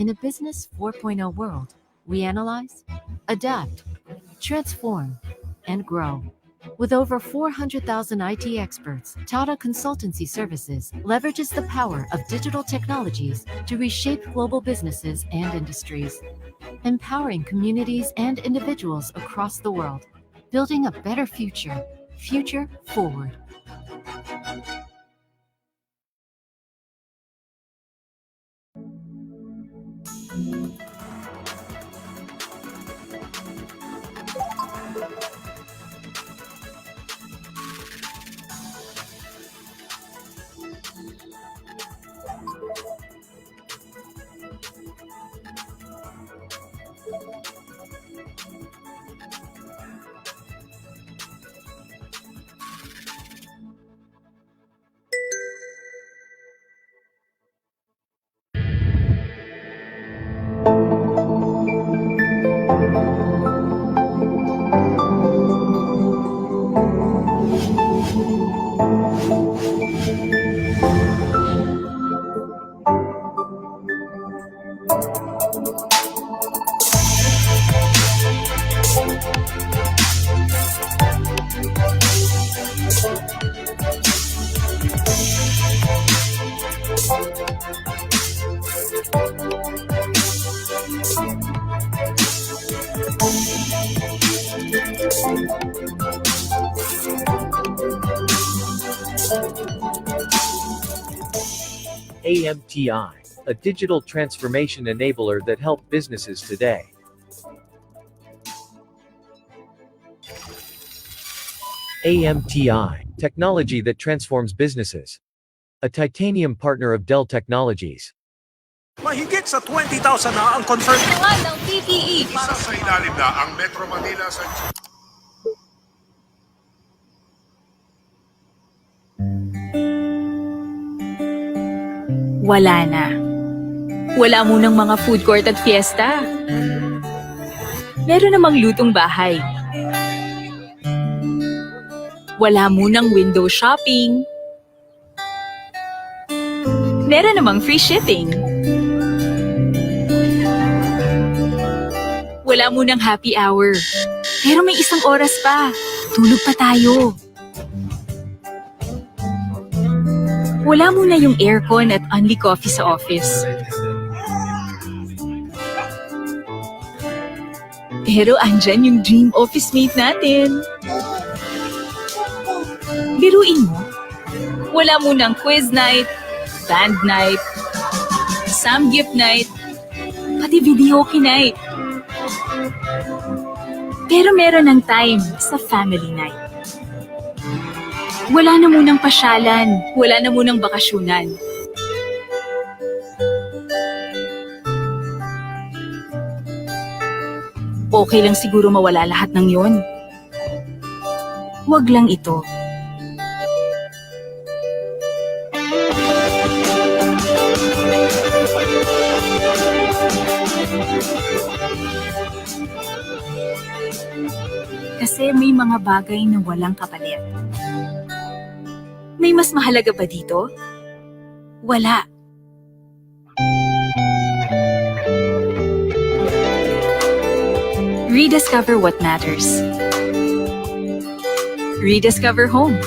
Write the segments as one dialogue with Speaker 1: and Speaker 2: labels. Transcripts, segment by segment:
Speaker 1: In a Business 4.0 world, we analyze, adapt, transform, and grow. With over 400,000 IT experts, Tata Consultancy Services leverages the power of digital technologies to reshape global businesses and industries, empowering communities and individuals across the world, building a better future, future forward.
Speaker 2: AMTI, a digital transformation enabler that helps businesses today. AMTI, technology that transforms businesses. A titanium partner of Dell Technologies.
Speaker 3: Mahigit sa 20,000 na ang confirmed
Speaker 4: ng PPE.
Speaker 5: Isa sa ilalim na ang Metro Manila sa...
Speaker 4: Wala na. Wala munang mga food court at fiesta. Meron namang lutong bahay. Wala munang window shopping. Meron namang free shipping. Wala munang happy hour. Pero may isang oras pa. Tulog pa tayo. Wala muna yung aircon at only coffee sa office. Pero andyan yung dream office mate natin. Biruin mo, wala munang quiz night, band night, samgyup night, pati videoke night. Pero meron ng time sa family night. Wala na munang pasyalan, wala na munang bakasyunan. Okay lang siguro mawala lahat ng yon. Huwag lang ito. Kasi may mga bagay na walang kapalit. May mas mahalaga ba dito? Wala. Rediscover what matters. Rediscover home.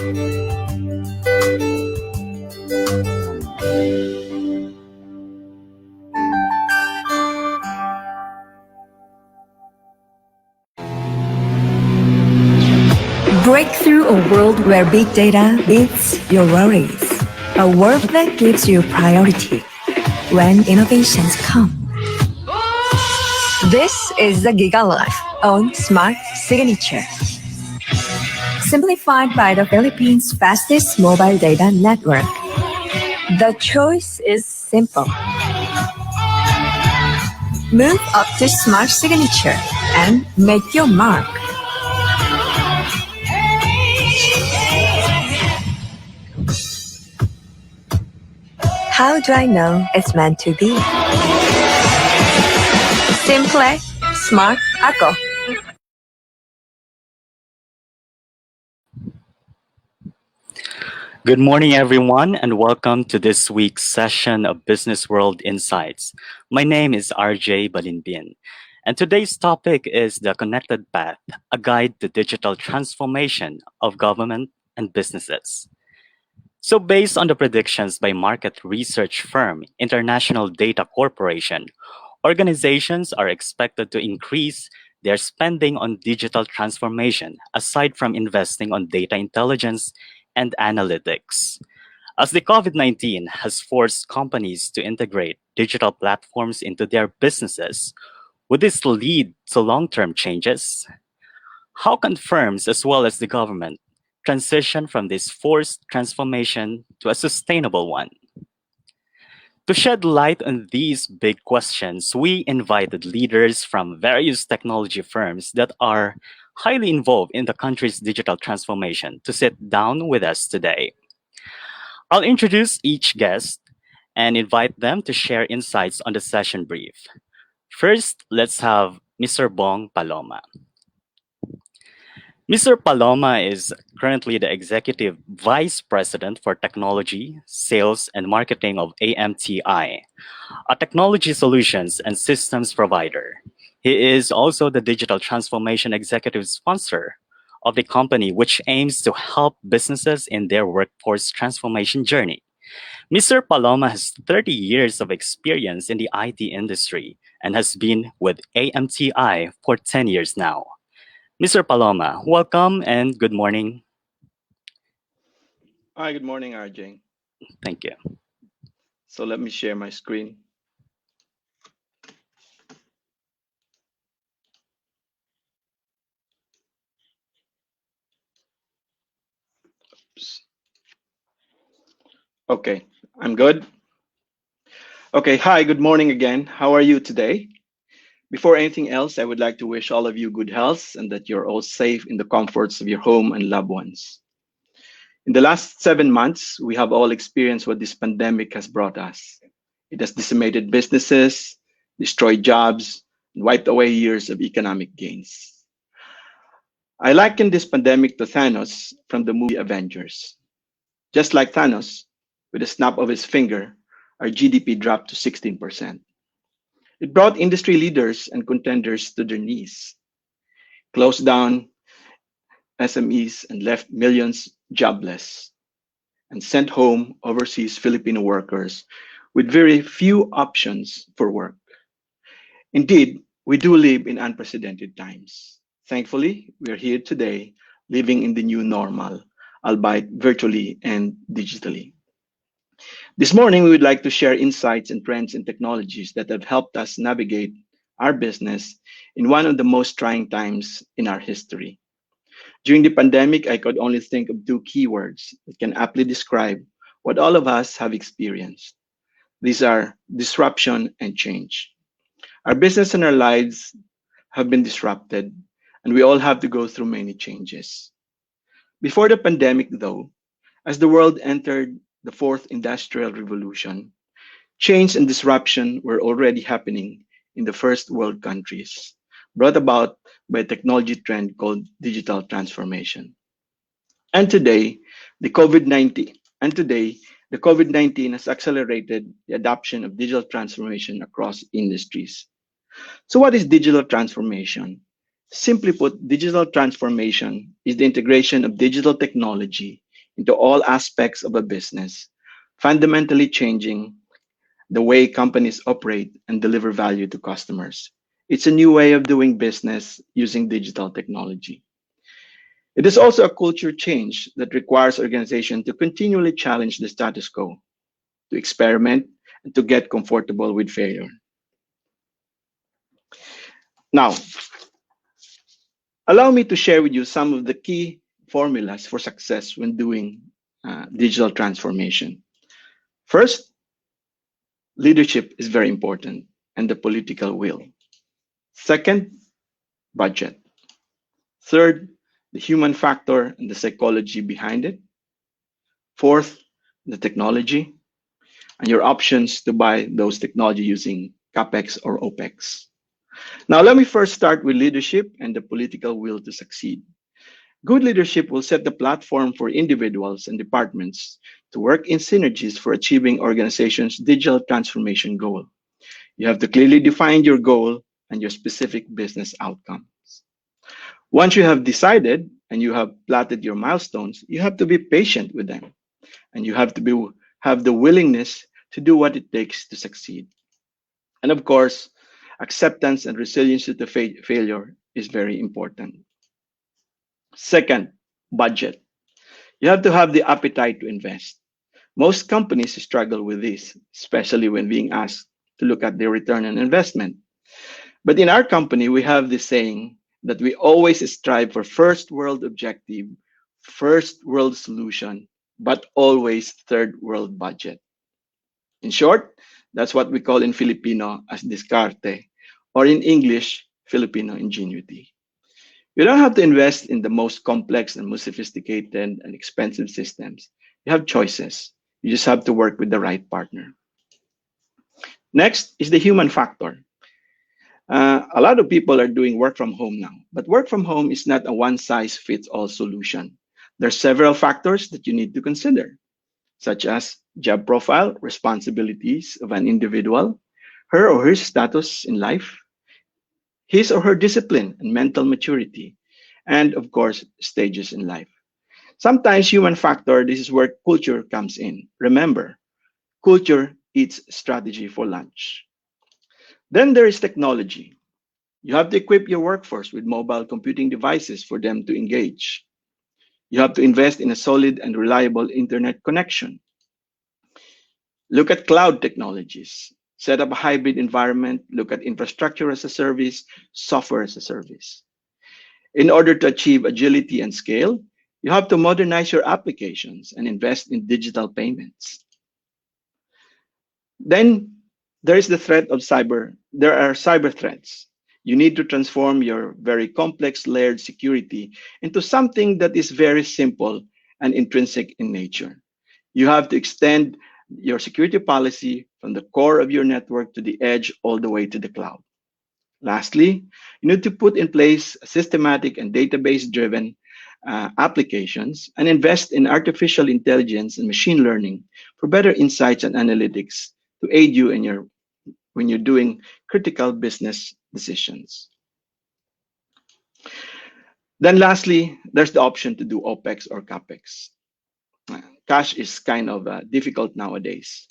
Speaker 6: Break through a world where big data beats your worries. A world that gives you priority when innovations come. This is the GigaLife on Smart Signature. Simplified by the Philippines' fastest mobile data network. The choice is simple. Move up to Smart Signature and make your mark. How do I know it's meant to be? Simple, smart ako.
Speaker 7: Good morning, everyone, and welcome to this week's session of Business World Insights. My name is RJ Balinbin, and today's topic is the Connected Path, a guide to digital transformation of government and businesses. So, based on the predictions by market research firm International Data Corporation, organizations are expected to increase their spending on digital transformation aside from investing on data intelligence and analytics. As the COVID 19 has forced companies to integrate digital platforms into their businesses, would this lead to long term changes? How can firms, as well as the government, transition from this forced transformation to a sustainable one? To shed light on these big questions, we invited leaders from various technology firms that are highly involved in the country's digital transformation to sit down with us today. I'll introduce each guest and invite them to share insights on the session brief. First, let's have Mr. Bong Paloma. Mr. Paloma is currently the Executive Vice President for Technology, Sales, and Marketing of AMTI, a technology solutions and systems provider. He is also the Digital Transformation Executive Sponsor of the company, which aims to help businesses in their workforce transformation journey. Mr. Paloma has 30 years of experience in the IT industry and has been with AMTI for 10 years now. Mr. Paloma, welcome and good morning.
Speaker 8: Hi, good morning, RJ.
Speaker 7: Thank you.
Speaker 8: So let me share my screen. Oops. Okay, I'm good. Okay, hi, good morning again. How are you today? Before anything else, I would like to wish all of you good health and that you're all safe in the comforts of your home and loved ones. In the last 7 months, we have all experienced what this pandemic has brought us. It has decimated businesses, destroyed jobs, and wiped away years of economic gains. I liken this pandemic to Thanos from the movie Avengers. Just like Thanos, with a snap of his finger, our GDP dropped to 16%. It brought industry leaders and contenders to their knees, closed down SMEs and left millions jobless, and sent home overseas Filipino workers with very few options for work. Indeed, we do live in unprecedented times. Thankfully, we are here today living in the new normal, albeit virtually and digitally. This morning, we would like to share insights and trends in technologies that have helped us navigate our business in one of the most trying times in our history. During the pandemic, I could only think of two keywords that can aptly describe what all of us have experienced. These are disruption and change. Our business and our lives have been disrupted, and we all have to go through many changes. Before the pandemic, though, as the world entered the fourth industrial revolution, change and disruption were already happening in the first world countries, brought about by a technology trend called digital transformation. And today, the COVID-19 the COVID-19 has accelerated the adoption of digital transformation across industries. So what is digital transformation? Simply put, digital transformation is the integration of digital technology into all aspects of a business, fundamentally changing the way companies operate and deliver value to customers. It's a new way of doing business using digital technology. It is also a culture change that requires organizations to continually challenge the status quo, to experiment, and to get comfortable with failure. Now, allow me to share with you some of the key formulas for success when doing digital transformation. First, leadership is very important and the political will. Second, budget. Third, the human factor and the psychology behind it. Fourth, the technology and your options to buy those technology using CapEx or OpEx. Now, let me first start with leadership and the political will to succeed. Good leadership will set the platform for individuals and departments to work in synergies for achieving organization's digital transformation goal. You have to clearly define your goal and your specific business outcomes. Once you have decided and you have plotted your milestones, you have to be patient with them and you have to have the willingness to do what it takes to succeed. And of course, acceptance and resilience to failure is very important. Second, budget. You have to have the appetite to invest. Most companies struggle with this, especially when being asked to look at their return on investment. But in our company, we have this saying that we always strive for first world objective, first world solution, but always third world budget. In short, that's what we call in Filipino as discarte, or in English, Filipino ingenuity. You don't have to invest in the most complex and most sophisticated and expensive systems. You have choices. You just have to work with the right partner. Next is the human factor. A lot of people are doing work from home now, but work from home is not a one size fits all solution. There are several factors that you need to consider, such as job profile, responsibilities of an individual, her or his status in life, his or her discipline and mental maturity, and of course, stages in life. Sometimes human factor, this is where culture comes in. Remember, culture eats strategy for lunch. Then there is technology. You have to equip your workforce with mobile computing devices for them to engage. You have to invest in a solid and reliable internet connection. Look at cloud technologies. Set up a hybrid environment. Look at infrastructure as a service, software as a service. In order to achieve agility and scale, you have to modernize your applications and invest in digital payments. Then there is the threat of cyber. There are cyber threats. You need to transform your very complex layered security into something that is very simple and intrinsic in nature. You have to extend your security policy from the core of your network to the edge all the way to the cloud. Lastly, you need to put in place systematic and database-driven applications and invest in artificial intelligence and machine learning for better insights and analytics to aid you in when you're doing critical business decisions. Then lastly, there's the option to do OPEX or CAPEX. Cash is kind of difficult nowadays.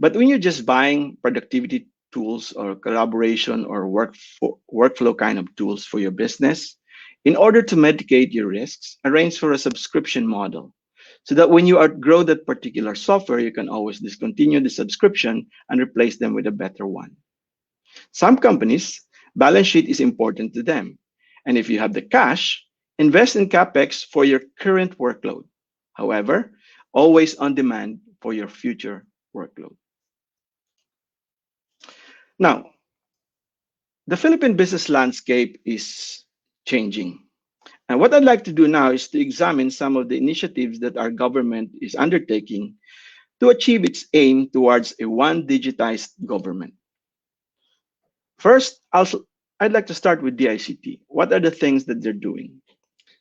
Speaker 8: But when you're just buying productivity tools or collaboration or workflow kind of tools for your business, in order to mitigate your risks, arrange for a subscription model so that when you outgrow that particular software, you can always discontinue the subscription and replace them with a better one. Some companies, balance sheet is important to them. And if you have the cash, invest in CapEx for your current workload. However, always on demand for your future workload. Now, the Philippine business landscape is changing. And what I'd like to do now is to examine some of the initiatives that our government is undertaking to achieve its aim towards a one digitized government. First, I'd like to start with DICT. What are the things that they're doing?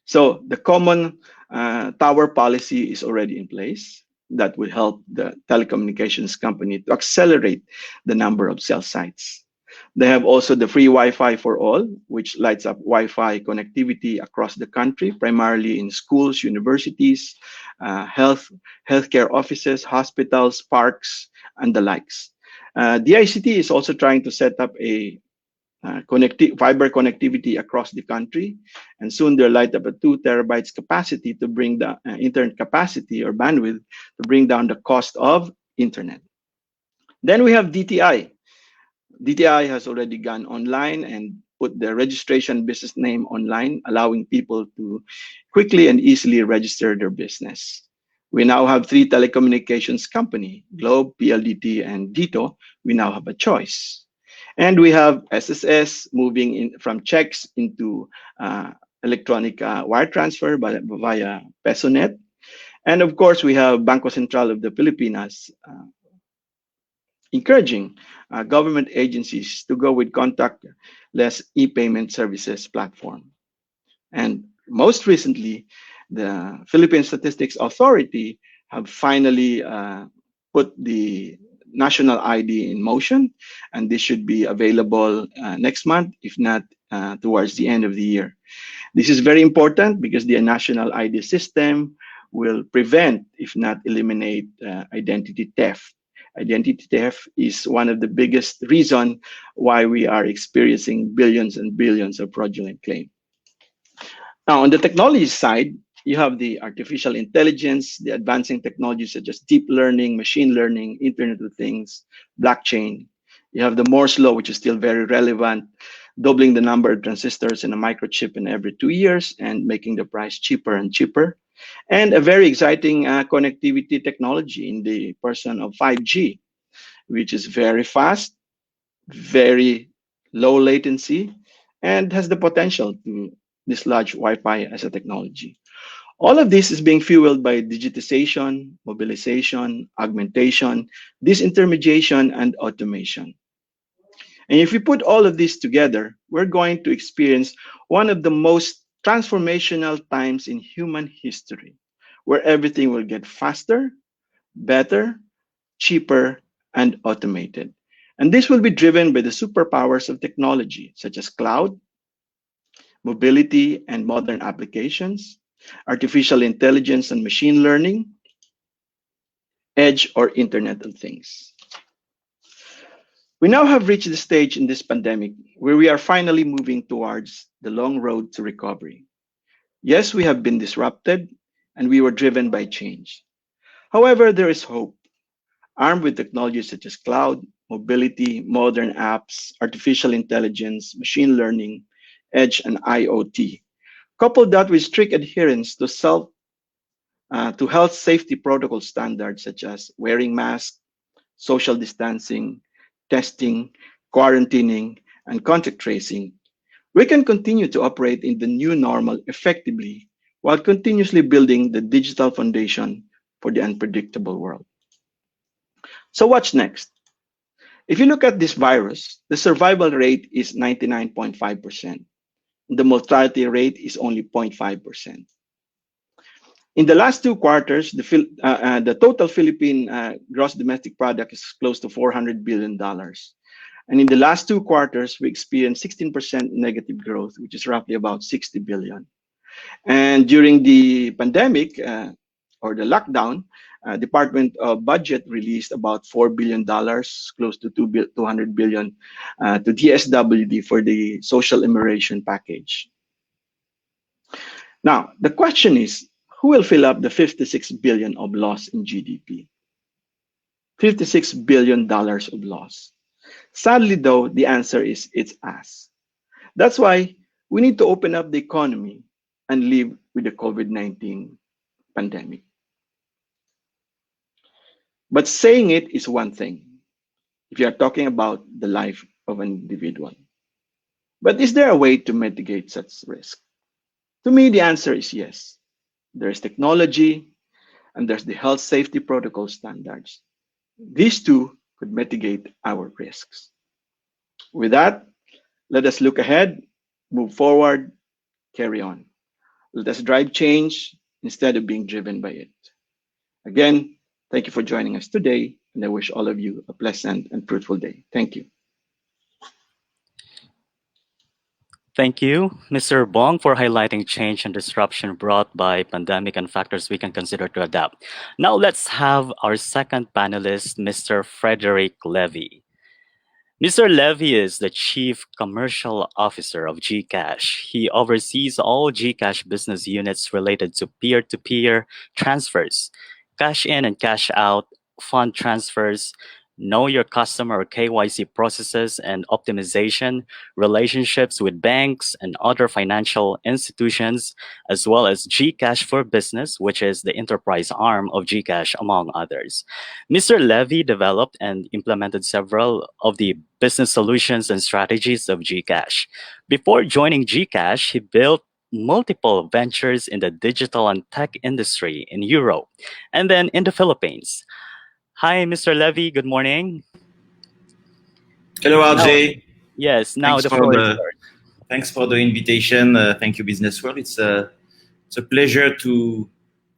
Speaker 8: So the common tower policy is already in place that will help the telecommunications company to accelerate the number of cell sites. They have also the free Wi-Fi for all, which lights up Wi-Fi connectivity across the country, primarily in schools, universities, healthcare offices, hospitals, parks, and the likes. DICT is also trying to set up a fiber connectivity across the country, and soon they'll light up a 2 terabytes capacity to bring the internet capacity or bandwidth to bring down the cost of internet. Then we have DTI. DTI has already gone online and put the registration business name online, allowing people to quickly and easily register their business. We now have 3 telecommunications company, Globe, PLDT, and Dito. We now have a choice. And we have SSS moving in from checks into electronic wire transfer via PesoNet. And of course, we have Bangko Sentral of the Pilipinas encouraging government agencies to go with contactless e-payment services platform. And Most recently, the Philippine Statistics Authority have finally put the national ID in motion, and this should be available next month, if not towards the end of the year. This is very important because the national ID system will prevent, if not eliminate, identity theft. Identity theft is one of the biggest reason why we are experiencing billions and billions of fraudulent claims. Now, on the technology side, you have the artificial intelligence, the advancing technologies such as deep learning, machine learning, Internet of Things, blockchain. You have the Moore's law, which is still very relevant, doubling the number of transistors in a microchip in every 2 years and making the price cheaper and cheaper. And a very exciting connectivity technology in the person of 5G, which is very fast, very low latency, and has the potential to dislodge Wi-Fi as a technology. All of this is being fueled by digitization, mobilization, augmentation, disintermediation, and automation. And if we put all of this together, we're going to experience one of the most transformational times in human history, where everything will get faster, better, cheaper, and automated. And this will be driven by the superpowers of technology, such as cloud, mobility and modern applications, artificial intelligence and machine learning, edge or Internet of Things. We now have reached the stage in this pandemic where we are finally moving towards the long road to recovery. Yes, we have been disrupted and we were driven by change. However, there is hope. Armed with technologies such as cloud, mobility, modern apps, artificial intelligence, machine learning, edge, and IoT. Couple that with strict adherence to health safety protocol standards such as wearing masks, social distancing, testing, quarantining, and contact tracing, we can continue to operate in the new normal effectively while continuously building the digital foundation for the unpredictable world. So what's next? If you look at this virus, the survival rate is 99.5%. The mortality rate is only 0.5%. In the last 2 quarters, the total Philippine gross domestic product is close to $400 billion. And in the last 2 quarters, we experienced 16% negative growth, which is roughly about 60 billion. And during the pandemic or the lockdown, Department of Budget released about $4 billion, close to 200 billion to DSWD for the social immersion package. Now, the question is, who will fill up the 56 billion of loss in GDP? $56 billion of loss. Sadly, though, the answer is it's us. That's why we need to open up the economy and live with the COVID-19 pandemic. But saying it is one thing, if you are talking about the life of an individual. But is there a way to mitigate such risk? To me, the answer is yes. There's technology and there's the health safety protocol standards. These two could mitigate our risks. With that, let us look ahead, move forward, carry on. Let us drive change instead of being driven by it. Again, thank you for joining us today, and I wish all of you a pleasant and fruitful day. Thank you.
Speaker 7: Thank you, Mr. Bong, for highlighting change and disruption brought by pandemic and factors we can consider to adapt. Now let's have our second panelist, Mr. Frederick Levy. Mr. Levy is the Chief Commercial Officer of GCash. He oversees all GCash business units related to peer-to-peer transfers, cash in and cash out, fund transfers, know your customer or KYC processes and optimization, relationships with banks and other financial institutions, as well as GCash for Business, which is the enterprise arm of GCash, among others. Mr. Levy developed and implemented several of the business solutions and strategies of GCash. Before joining GCash, he built multiple ventures in the digital and tech industry in Europe and then in the Philippines. Hi, Mr. Levy. Good morning.
Speaker 9: Hello,
Speaker 7: Now,
Speaker 9: LJ.
Speaker 7: yes, now
Speaker 9: Thanks
Speaker 7: the
Speaker 9: for
Speaker 7: floor is
Speaker 9: the
Speaker 7: yours.
Speaker 9: Thanks for the invitation. Thank you, BusinessWorld. It's a pleasure to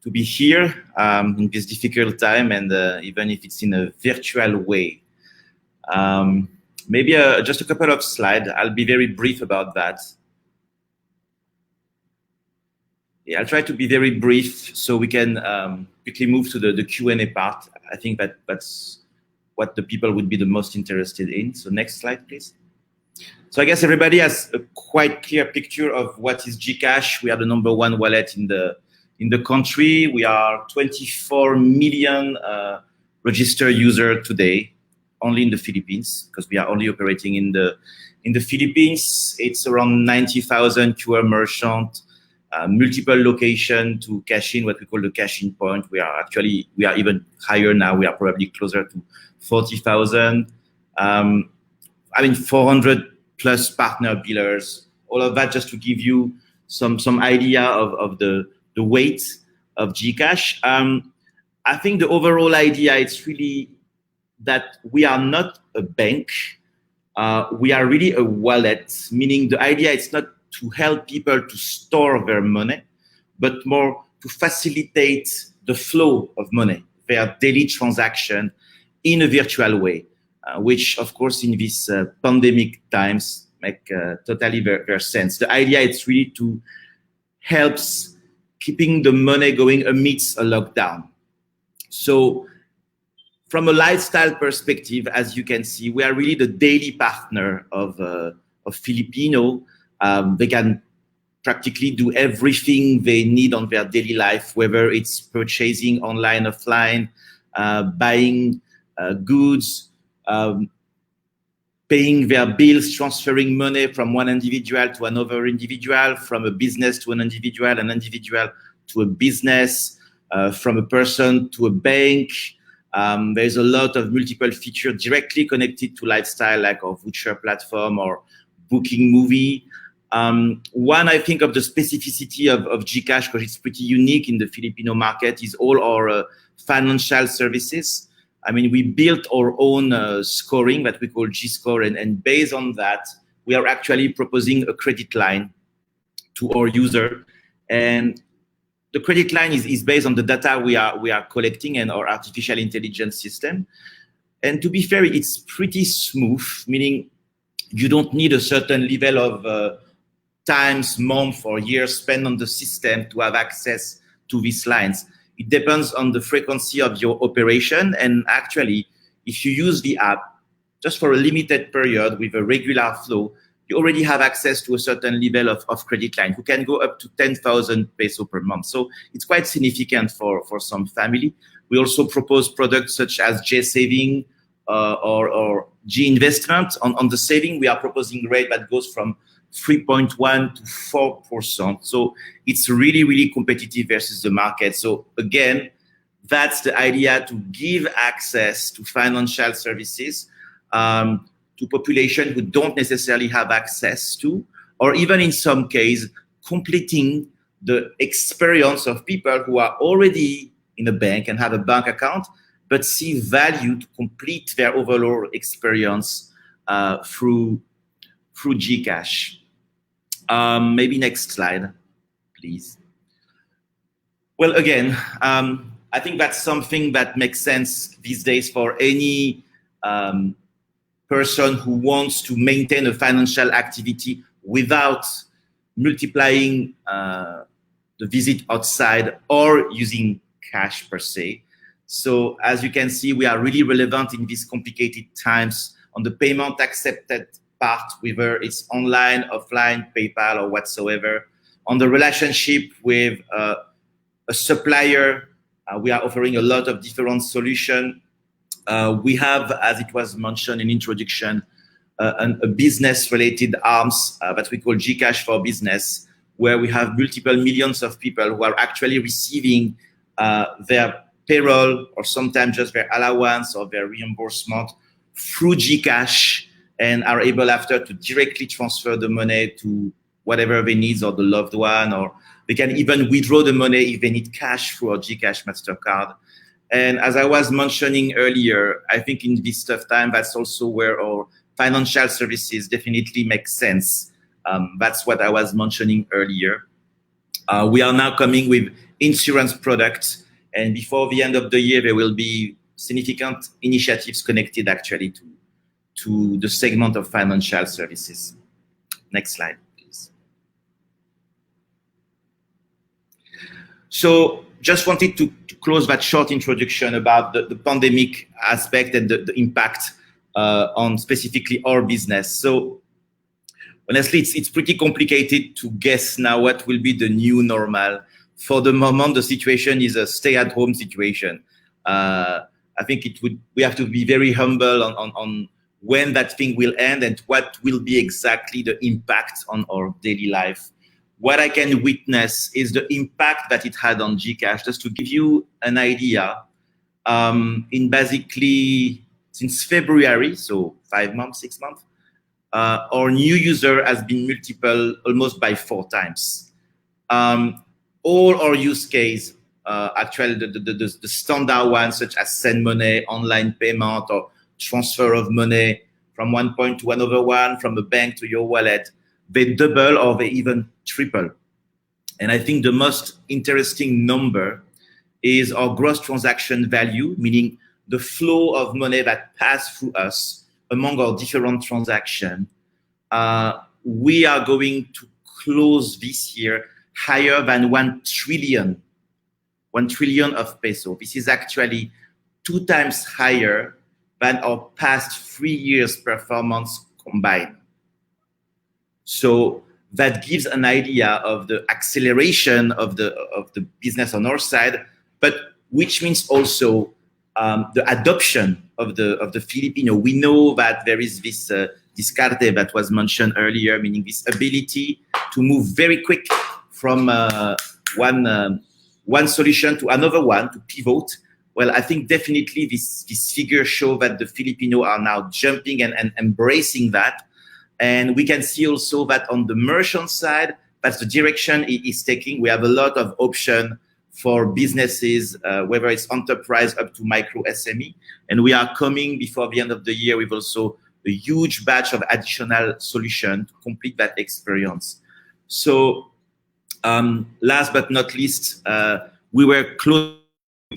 Speaker 9: be here in this difficult time, and even if it's in a virtual way. Maybe just a couple of slides. I'll be very brief about that. Yeah, I'll try to be very brief so we can quickly move to the Q&A part. I think that's what the people would be the most interested in. So next slide, please. So I guess everybody has a quite clear picture of what is GCash. We are the #1 wallet in the country. We are 24 million registered users today, only in the Philippines, because we are only operating in the Philippines. It's around 90,000 QR merchants, multiple locations to cash in, what we call the cash-in point. We are even higher now. We are probably closer to 40,000. 400 plus partner billers. All of that just to give you some idea of the weight of GCash. I think the overall idea is really that we are not a bank. We are really a wallet, meaning the idea is not to help people to store their money, but more to facilitate the flow of money, their daily transaction in a virtual way, which of course in these pandemic times make totally very sense. The idea is really to help keeping the money going amidst a lockdown. So from a lifestyle perspective, as you can see, we are really the daily partner of Filipino. They can practically do everything they need on their daily life, whether it's purchasing online, offline, buying goods, paying their bills, transferring money from one individual to another individual, from a business to an individual to a business, from a person to a bank. There's a lot of multiple features directly connected to lifestyle, like our voucher platform or booking movie. One, I think, of the specificity of GCash, because it's pretty unique in the Filipino market, is all our financial services. We built our own scoring that we call G-Score, and based on that, we are actually proposing a credit line to our user. And the credit line is based on the data we are collecting and our artificial intelligence system. And to be fair, it's pretty smooth, meaning you don't need a certain level of times, month, or years spent on the system to have access to these lines. It depends on the frequency of your operation. And actually, if you use the app just for a limited period with a regular flow, you already have access to a certain level of credit line, who can go up to 10,000 peso per month. So it's quite significant for some family. We also propose products such as J saving or G investment. On the saving, we are proposing rate that goes from 3.1 to 4%. So it's really, really competitive versus the market. So again, that's the idea, to give access to financial services to population who don't necessarily have access to, or even in some case, completing the experience of people who are already in a bank and have a bank account, but see value to complete their overall experience through GCash. Maybe next slide, please. Well, again, I think that's something that makes sense these days for any person who wants to maintain a financial activity without multiplying the visit outside or using cash per se. So as you can see, we are really relevant in these complicated times on the payment accepted part, whether it's online, offline, PayPal, or whatsoever. On the relationship with a supplier, we are offering a lot of different solutions. We have, as it was mentioned in introduction, a business-related arms that we call GCash for Business, where we have multiple millions of people who are actually receiving their payroll, or sometimes just their allowance or their reimbursement through GCash, and are able after to directly transfer the money to whatever they need, or the loved one, or they can even withdraw the money if they need cash through a GCash MasterCard. And as I was mentioning earlier, I think in this tough time, that's also where our financial services definitely make sense That's what I was mentioning earlier. We are now coming with insurance products, and before the end of the year, there will be significant initiatives connected actually to the segment of financial services. Next slide, please. So just wanted to close that short introduction about the pandemic aspect and the impact on specifically our business. So honestly, it's pretty complicated to guess now what will be the new normal. For the moment, the situation is a stay-at-home situation. I think we have to be very humble on when that thing will end and what will be exactly the impact on our daily life. What I can witness is the impact that it had on GCash. Just to give you an idea, in basically since February, so 5 months, 6 months, our new user has been multiplied almost by 4 times. All our use case, actually the standard ones such as send money, online payment, or transfer of money from one point to another one, from a bank to your wallet, they double or they even triple. And I think the most interesting number is our gross transaction value, meaning the flow of money that passed through us among our different transactions. We are going to close this year higher than 1 trillion of peso. This is actually 2 times higher than our past 3 years' performance combined. So that gives an idea of the acceleration of the business on our side, but which means also the adoption of the Filipino. We know that there is this discarte that was mentioned earlier, meaning this ability to move very quick from one solution to another one, to pivot. Well, I think definitely this figures show that the Filipino are now jumping and embracing that. And we can see also that on the merchant side, that's the direction it is taking. We have a lot of option for businesses, whether it's enterprise up to micro SME. And we are coming before the end of the year with also a huge batch of additional solution to complete that experience. So last but not least, we were close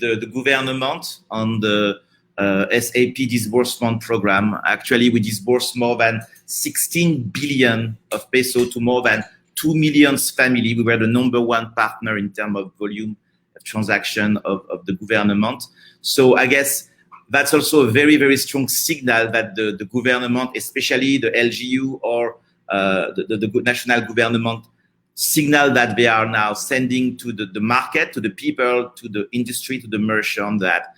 Speaker 9: to the government on the SAP disbursement program. Actually, we disbursed more than 16 billion of peso to more than 2 million families. We were the #1 partner in terms of volume of transaction of the government. So I guess that's also a very, very strong signal that the government, especially the LGU or the national government, signal that they are now sending to the market, to the people, to the industry, to the merchant, that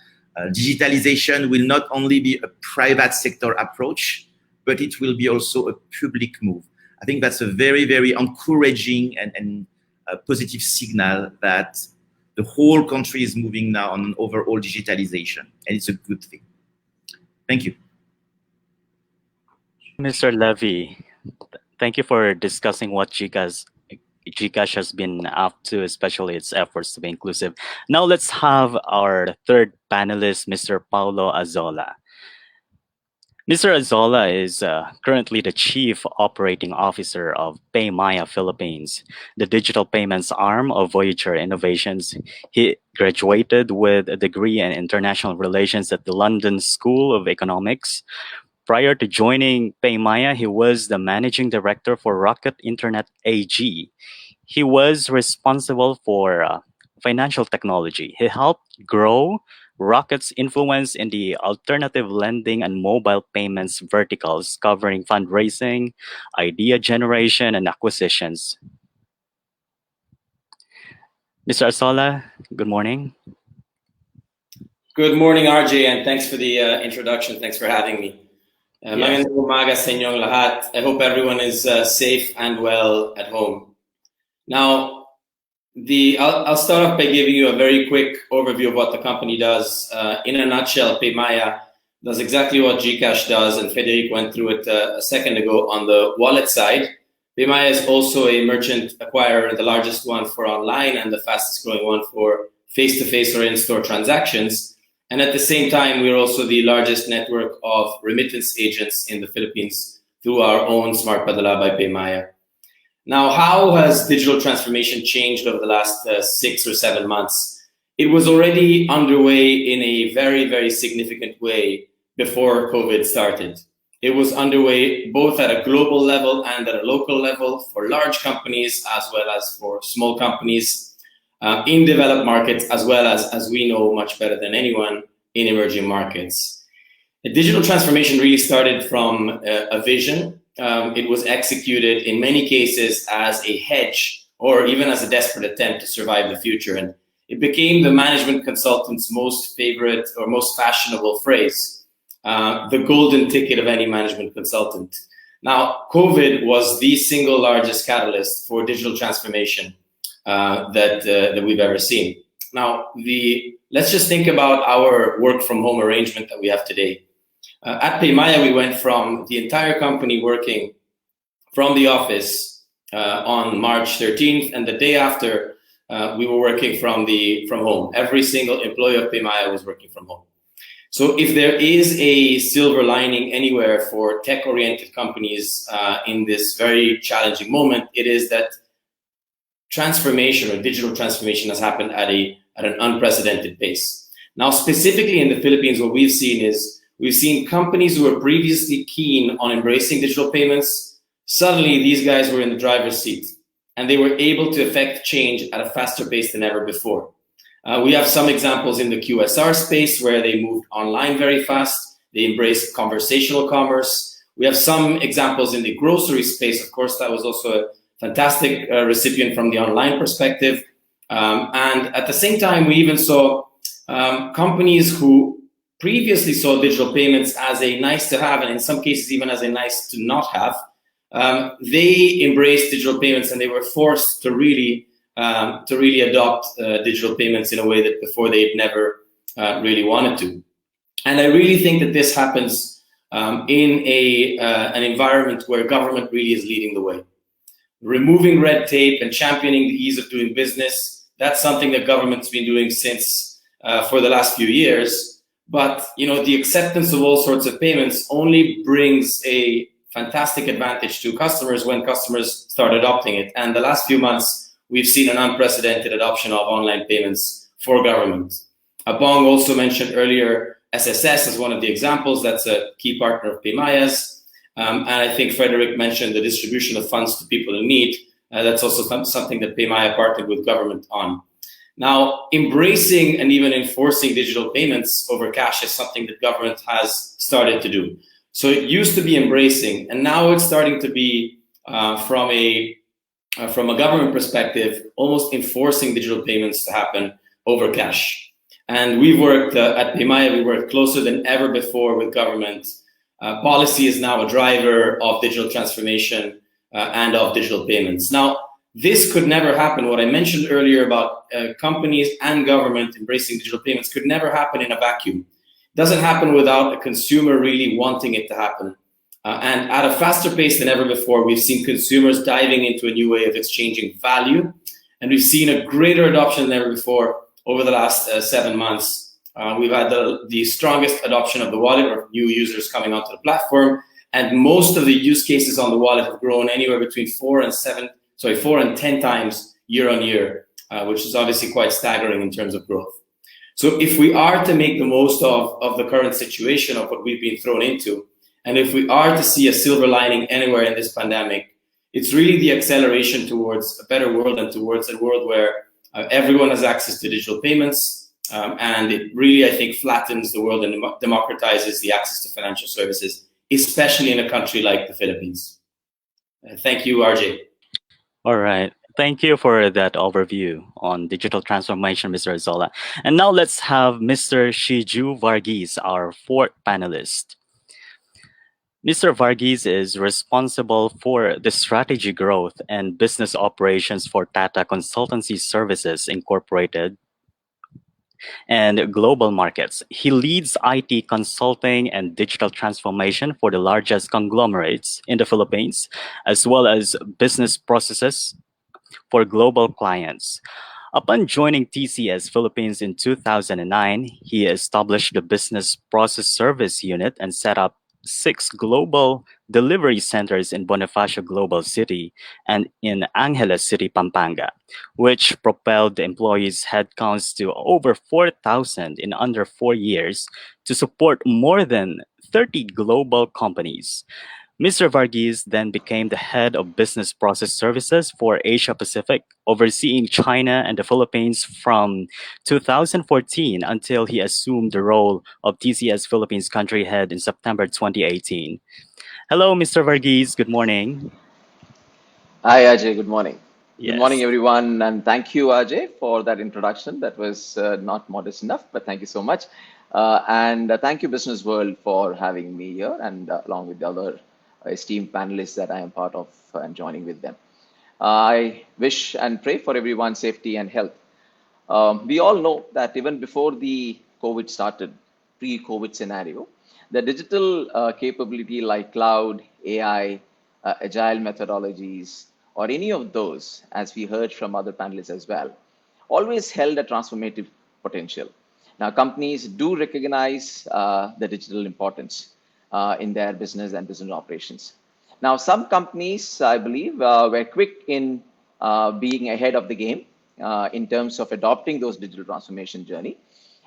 Speaker 9: digitalization will not only be a private sector approach, but it will be also a public move. I think that's a very, very encouraging and a positive signal that the whole country is moving now on overall digitalization, and it's a good thing. Thank you.
Speaker 7: Mr. Levy, thank you for discussing what GCash has been up to, especially its efforts to be inclusive. Now let's have our third panelist, Mr. Paulo Azola. Mr. Azola is currently the Chief Operating Officer of PayMaya Philippines, the digital payments arm of Voyager Innovations. He graduated with a degree in international relations at the London School of Economics. Prior to joining PayMaya, he was the managing director for Rocket Internet AG. He was responsible for financial technology. He helped grow Rocket's influence in the alternative lending and mobile payments verticals, covering fundraising, idea generation, and acquisitions. Mr. Azola, good morning.
Speaker 10: Good morning, RJ, and thanks for the introduction. Thanks for having me. Magandang umaga sa inyong lahat. I hope everyone is safe and well at home. Now, I'll start off by giving you a very quick overview of what the company does. In a nutshell, PayMaya does exactly what GCash does, and Frederic went through it a second ago on the wallet side. PayMaya is also a merchant acquirer, the largest one for online and the fastest growing one for face-to-face or in-store transactions. And at the same time, we're also the largest network of remittance agents in the Philippines through our own Smart Padala by PayMaya. Now, how has digital transformation changed over the last 6 or 7 months? It was already underway in a very, very significant way before COVID started. It was underway both at a global level and at a local level for large companies as well as for small companies in developed markets, as well as we know much better than anyone, in emerging markets. The digital transformation really started from a vision. It was executed in many cases as a hedge or even as a desperate attempt to survive the future. And it became the management consultant's most favorite or most fashionable phrase, the golden ticket of any management consultant. Now, COVID was the single largest catalyst for digital transformation that we've ever seen. Now, let's just think about our work from home arrangement that we have today. At PayMaya, we went from the entire company working from the office on March 13th, and the day after, we were working from home. Every single employee of PayMaya was working from home. So if there is a silver lining anywhere for tech-oriented companies in this very challenging moment, it is that transformation or digital transformation has happened at an unprecedented pace. Now, specifically in the Philippines, what we've seen is we've seen companies who were previously keen on embracing digital payments. Suddenly, these guys were in the driver's seat, and they were able to effect change at a faster pace than ever before. We have some examples in the QSR space where they moved online very fast. They embraced conversational commerce. We have some examples in the grocery space. Of course, that was also a fantastic recipient from the online perspective. And at the same time, we even saw companies who previously saw digital payments as a nice to have, and in some cases even as a nice to not have. They embraced digital payments, and they were forced to really adopt digital payments in a way that before they'd never really wanted to. And I really think that this happens in an environment where government really is leading the way. Removing red tape and championing the ease of doing business, that's something that government's been doing since for the last few years. But the acceptance of all sorts of payments only brings a fantastic advantage to customers when customers start adopting it. And the last few months, we've seen an unprecedented adoption of online payments for government. Abong also mentioned earlier SSS as one of the examples. That's a key partner of PayMaya's. And I think Frederick mentioned the distribution of funds to people in need. That's also something that PayMaya partnered with government on. Now, embracing and even enforcing digital payments over cash is something that government has started to do. So it used to be embracing, and now it's starting to be, from a government perspective, almost enforcing digital payments to happen over cash. And we've worked at PayMaya, we worked closer than ever before with government. Policy is now a driver of digital transformation and of digital payments. Now, this could never happen. What I mentioned earlier about companies and government embracing digital payments could never happen in a vacuum. It doesn't happen without a consumer really wanting it to happen. And at a faster pace than ever before, we've seen consumers diving into a new way of exchanging value. And we've seen a greater adoption than ever before over the last 7 months. We've had the strongest adoption of the wallet, or new users coming onto the platform. And most of the use cases on the wallet have grown anywhere between 4 and 10 times year on year, which is obviously quite staggering in terms of growth. So if we are to make the most of the current situation of what we've been thrown into, and if we are to see a silver lining anywhere in this pandemic, it's really the acceleration towards a better world and towards a world where everyone has access to digital payments. And it really, I think, flattens the world and democratizes the access to financial services, especially in a country like the Philippines. Thank you, RJ.
Speaker 7: All right. Thank you for that overview on digital transformation, Mr. Zola. And now let's have Mr. Shiju Varghese, our fourth panelist. Mr. Varghese is responsible for the strategy growth and business operations for Tata Consultancy Services Incorporated and global markets. He leads IT consulting and digital transformation for the largest conglomerates in the Philippines, as well as business processes for global clients. Upon joining TCS Philippines in 2009, he established the Business Process Service Unit and set up 6 global delivery centers in Bonifacio Global City and in Angeles City, Pampanga, which propelled the employees' headcounts to over 4,000 in under 4 years to support more than 30 global companies. Mr. Varghese then became the head of business process services for Asia Pacific, overseeing China and the Philippines from 2014 until he assumed the role of TCS Philippines country head in September 2018. Hello, Mr. Varghese. Good morning.
Speaker 11: Hi, Ajay. Good morning. Good morning,
Speaker 7: Yes.
Speaker 11: everyone. And thank you, Ajay, for that introduction. That was not modest enough, but thank you so much. And thank you, Business World, for having me here and along with the other esteemed panelists that I am part of and joining with them. I wish and pray for everyone's safety and health. We all know that even before the COVID started, pre-COVID scenario, the digital capability like cloud, AI, agile methodologies, or any of those, as we heard from other panelists as well, always held a transformative potential. Now, companies do recognize the digital importance in their business and business operations. Now, some companies, I believe, were quick in being ahead of the game in terms of adopting those digital transformation journey,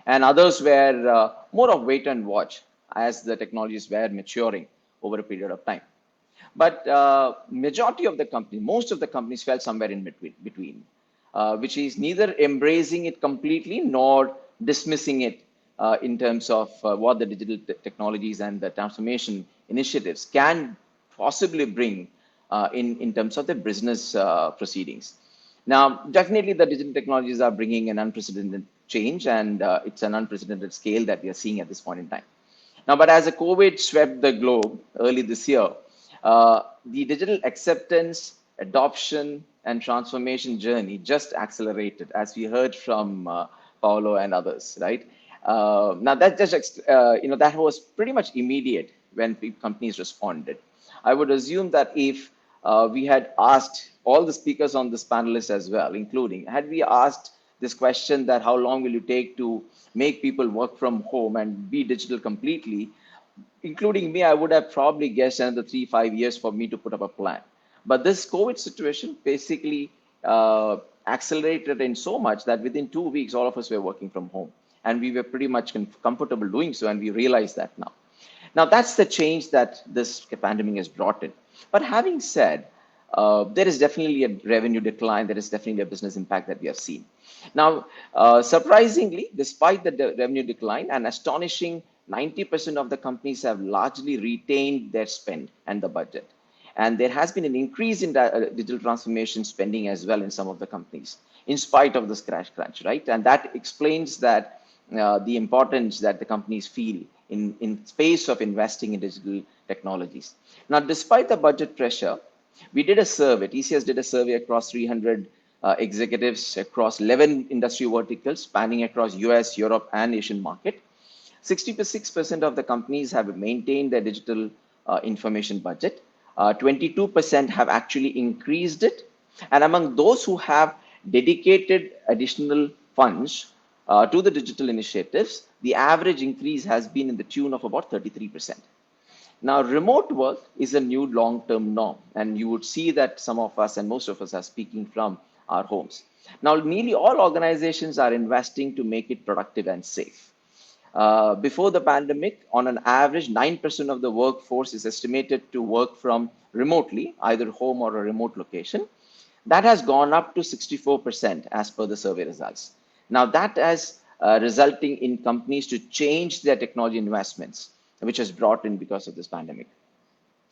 Speaker 11: and others were more of wait and watch as the technologies were maturing over a period of time. But majority of the company, most of the companies fell somewhere in between, which is neither embracing it completely nor dismissing it in terms of what the digital technologies and the transformation initiatives can possibly bring in terms of the business proceedings. Now, definitely the digital technologies are bringing an unprecedented change, and it's an unprecedented scale that we are seeing at this point in time. Now, but as the COVID swept the globe early this year, the digital acceptance, adoption, and transformation journey just accelerated, as we heard from Paolo and others, right? Now, that just that was pretty much immediate when companies responded. I would assume that if we had asked all the speakers on this panelist as well, including, had we asked this question that how long will you take to make people work from home and be digital completely, including me, I would have probably guessed another 3-5 years for me to put up a plan. But this COVID situation basically accelerated in so much that within 2 weeks, all of us were working from home. And we were pretty much comfortable doing so, and we realize that now. Now, that's the change that this pandemic has brought in. But having said, there is definitely a revenue decline. There is definitely a business impact that we have seen. Now, surprisingly, despite the revenue decline, an astonishing 90% of the companies have largely retained their spend and the budget. And there has been an increase in digital transformation spending as well in some of the companies, in spite of this crash crunch, right? And that explains that the importance that the companies feel in space of investing in digital technologies. Now, despite the budget pressure, we did a survey, TCS did a survey across 300 executives across 11 industry verticals spanning across US, Europe, and Asian market. 66% of the companies have maintained their digital information budget. 22% have actually increased it. And among those who have dedicated additional funds to the digital initiatives, the average increase has been in the tune of about 33%. Now, remote work is a new long-term norm, and you would see that some of us and most of us are speaking from our homes. Now, nearly all organizations are investing to make it productive and safe. Before the pandemic, on an average, 9% of the workforce is estimated to work from remotely, either home or a remote location. That has gone up to 64% as per the survey results. Now, that has resulting in companies to change their technology investments, which has brought in because of this pandemic.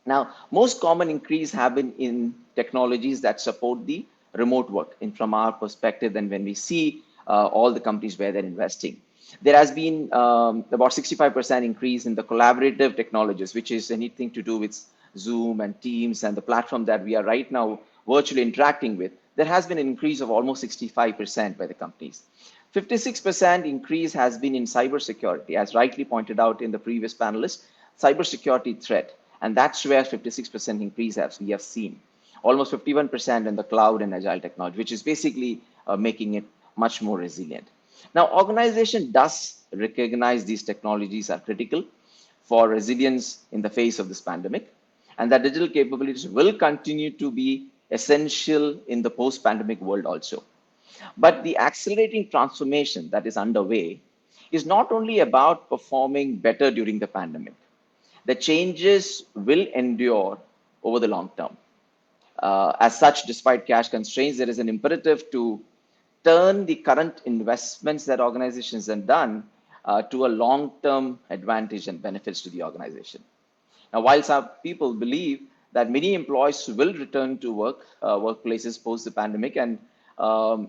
Speaker 11: Now, most common increase have been in technologies that support the remote work, and from our perspective, and when we see all the companies where they're investing. There has been about 65% increase in the collaborative technologies, which is anything to do with Zoom and Teams and the platform that we are right now virtually interacting with. There has been an increase of almost 65% by the companies. 56% increase has been in cybersecurity, as rightly pointed out in the previous panelist, cybersecurity threat. And that's where 56% increase as we have seen. Almost 51% in the cloud and agile technology, which is basically making it much more resilient. Now, organization does recognize these technologies are critical for resilience in the face of this pandemic, and that digital capabilities will continue to be essential in the post-pandemic world also. But the accelerating transformation that is underway is not only about performing better during the pandemic. The changes will endure over the long term. As such, despite cash constraints, there is an imperative to turn the current investments that organizations have done to a long-term advantage and benefits to the organization. Now, while some people believe that many employees will return to workplaces post the pandemic, and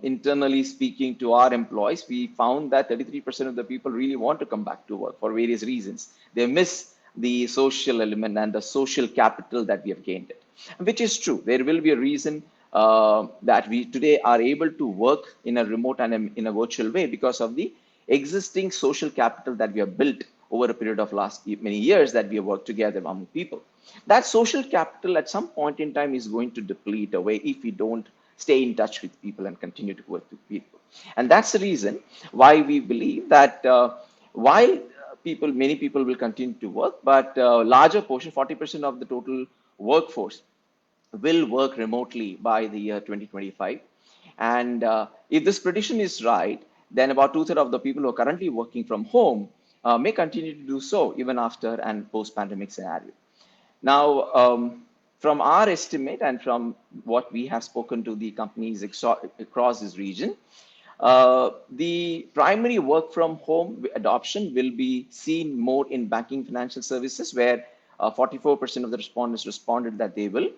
Speaker 11: internally speaking to our employees, we found that 33% of the people really want to come back to work for various reasons. They miss the social element and the social capital that we have gained it, which is true. There will be a reason that we today are able to work in a remote and in a virtual way because of the existing social capital that we have built over a period of last many years that we have worked together among people. That social capital at some point in time is going to deplete away if we don't stay in touch with people and continue to work with people. And that's the reason why we believe that while many people will continue to work, but a larger portion, 40% of the total workforce, will work remotely by the year 2025. And if this prediction is right, then about 2/3 of the people who are currently working from home may continue to do so even after and post-pandemic scenario. Now, from our estimate and from what we have spoken to the companies across this region, the primary work from home adoption will be seen more in banking financial services, where 44% of the respondents responded that they will,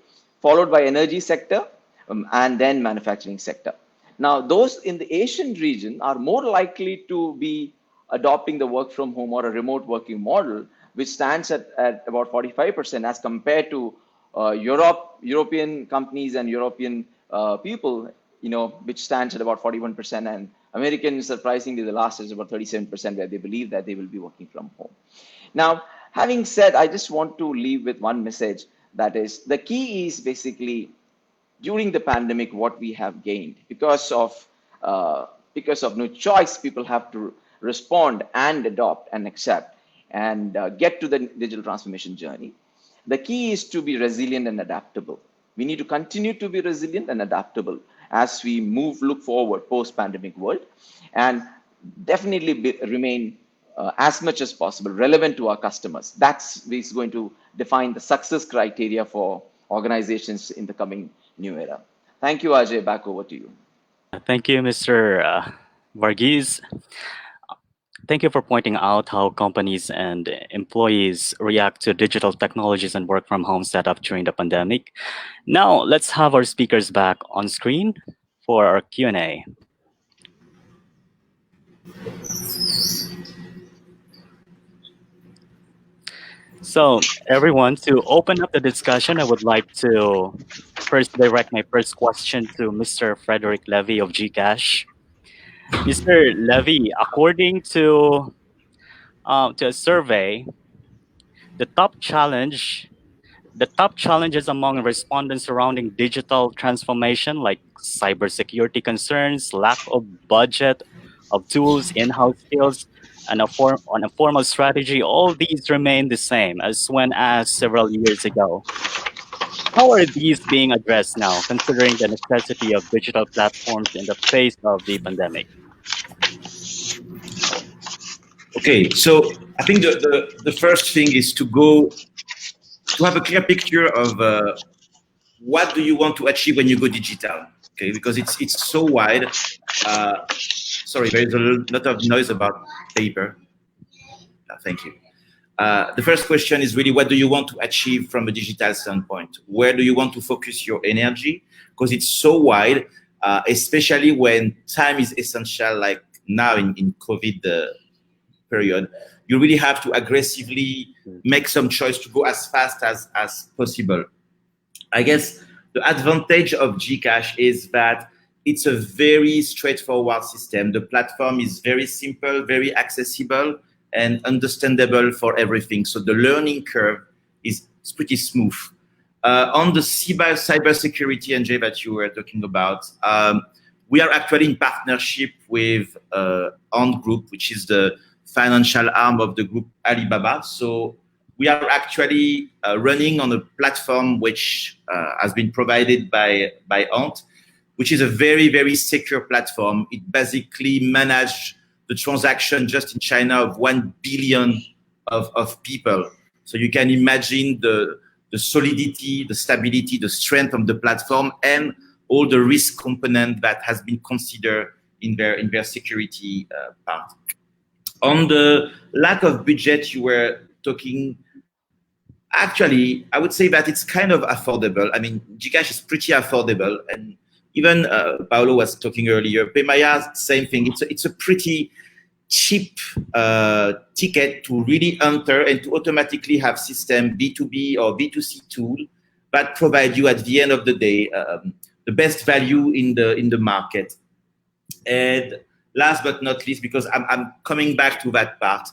Speaker 11: followed by energy sector and then manufacturing sector. Now, those in the Asian region are more likely to be adopting the work from home or a remote working model, which stands at about 45% as compared to European companies and European people, which stands at about 41%, and Americans, surprisingly, the last is about 37%, where they believe that they will be working from home. Now, having said, I just want to leave with one message, that is, the key is basically during the pandemic what we have gained because of no choice. People have to respond and adopt and accept and get to the digital transformation journey. The key is to be resilient and adaptable. We need to continue to be resilient and adaptable as we look forward post-pandemic world, and definitely remain as much as possible relevant to our customers. That's going to define the success criteria for organizations in the coming new era. Thank you, Ajay. Back over to you.
Speaker 7: Thank you, Mr. Varghese. Thank you for pointing out how companies and employees react to digital technologies and work from home setup during the pandemic. Now, let's have our speakers back on screen for our Q&A. So, everyone, to open up the discussion, I would like to first direct my first question to Mr. Frederick Levy of GCash. Mr. Levy, according to a survey, the top challenges among respondents surrounding digital transformation, like cybersecurity concerns, lack of budget, of tools, in-house skills, and a formal strategy, all these remain the same as when asked several years ago. How are these being addressed now, considering the necessity of digital platforms in the face of the pandemic?
Speaker 9: Okay, so I think the first thing is to have a clear picture of what do you want to achieve when you go digital. Okay, because it's so wide. Sorry, there is a lot of noise about paper. Thank you. The first question is really, what do you want to achieve from a digital standpoint? Where do you want to focus your energy? Because it's so wide, especially when time is essential, like now in COVID period. You really have to aggressively make some choice to go as fast as possible. I guess the advantage of GCash is that it's a very straightforward system. The platform is very simple, very accessible, and understandable for everything. So the learning curve is pretty smooth. On the cybersecurity, NJ, that you were talking about, we are actually in partnership with Ant Group, which is the financial arm of the group Alibaba. So we are actually running on a platform which has been provided by AMTI, which is a very, very secure platform. It basically manages the transaction just in China of 1 billion of people. So you can imagine the solidity, the stability, the strength of the platform, and all the risk component that has been considered in their security part. On the lack of budget you were talking, actually, I would say that it's kind of affordable. I mean, GCash is pretty affordable, and even Paolo was talking earlier. PayMaya, same thing. It's a pretty cheap ticket to really enter and to automatically have system B2B or B2C tool that provide you at the end of the day the best value in the market. And last but not least, because I'm coming back to that part,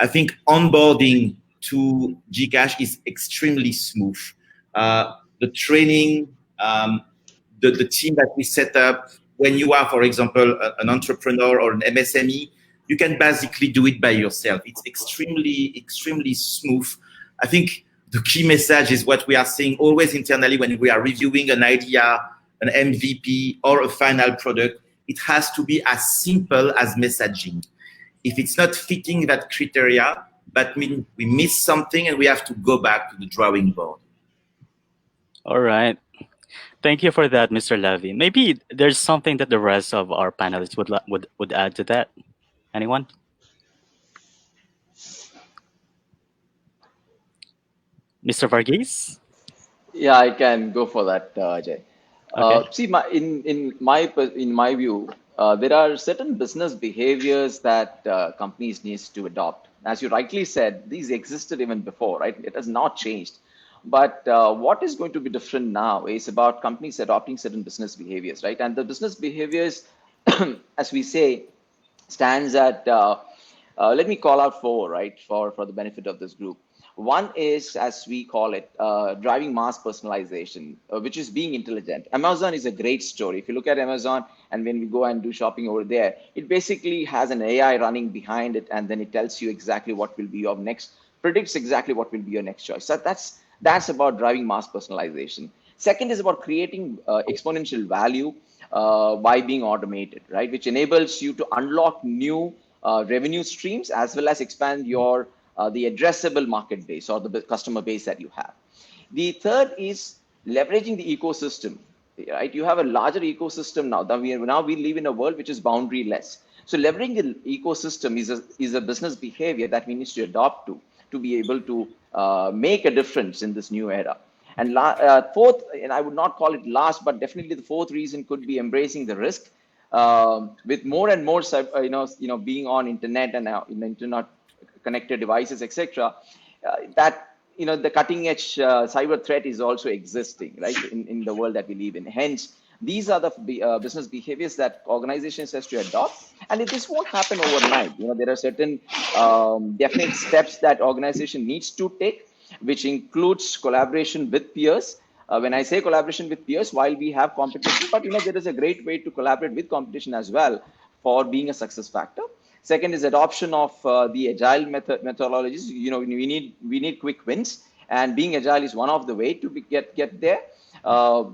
Speaker 9: I think onboarding to GCash is extremely smooth. The training, the team that we set up, when you are, for example, an entrepreneur or an MSME, you can basically do it by yourself. It's extremely, extremely smooth. I think the key message is what we are saying always internally when we are reviewing an idea, an MVP, or a final product. It has to be as simple as messaging. If it's not fitting that criteria, that means we miss something and we have to go back to the drawing board.
Speaker 7: All right. Thank you for that, Mr. Levy. Maybe there's something that the rest of our panelists would add to that. Anyone? Mr. Varghese?
Speaker 11: Yeah, I can go for that, Ajay.
Speaker 7: Okay.
Speaker 11: See, in my view, there are certain business behaviors that companies need to adopt. As you rightly said, these existed even before, right? It has not changed. But what is going to be different now is about companies adopting certain business behaviors, right? And the business behaviors, as we say, stands at, let me call out four, right, for the benefit of this group. One is, as we call it, driving mass personalization, which is being intelligent. Amazon is a great story. If you look at Amazon and when we go and do shopping over there, it basically has an AI running behind it, and then it tells you exactly what will be your next, predicts exactly what will be your next choice. So that's about driving mass personalization. Second is about creating exponential value by being automated, right? Which enables you to unlock new revenue streams as well as expand your the addressable market base or the customer base that you have. The third is leveraging the ecosystem, right? You have a larger ecosystem now. We live in a world which is boundary-less. So leveraging the ecosystem is a business behavior that we need to adopt to be able to make a difference in this new era. And fourth, and I would not call it last, but definitely the fourth reason could be embracing the risk. With more and more, being on internet and internet connected devices, etc., that the cutting edge cyber threat is also existing, right, in the world that we live in. Hence, these are the business behaviors that organizations has to adopt, and this won't happen overnight. There are certain definite steps that organization needs to take, which includes collaboration with peers. When I say collaboration with peers, while we have competition, but there is a great way to collaborate with competition as well for being a success factor. Second is adoption of the agile methodologies. We need quick wins, and being agile is one of the way to get there.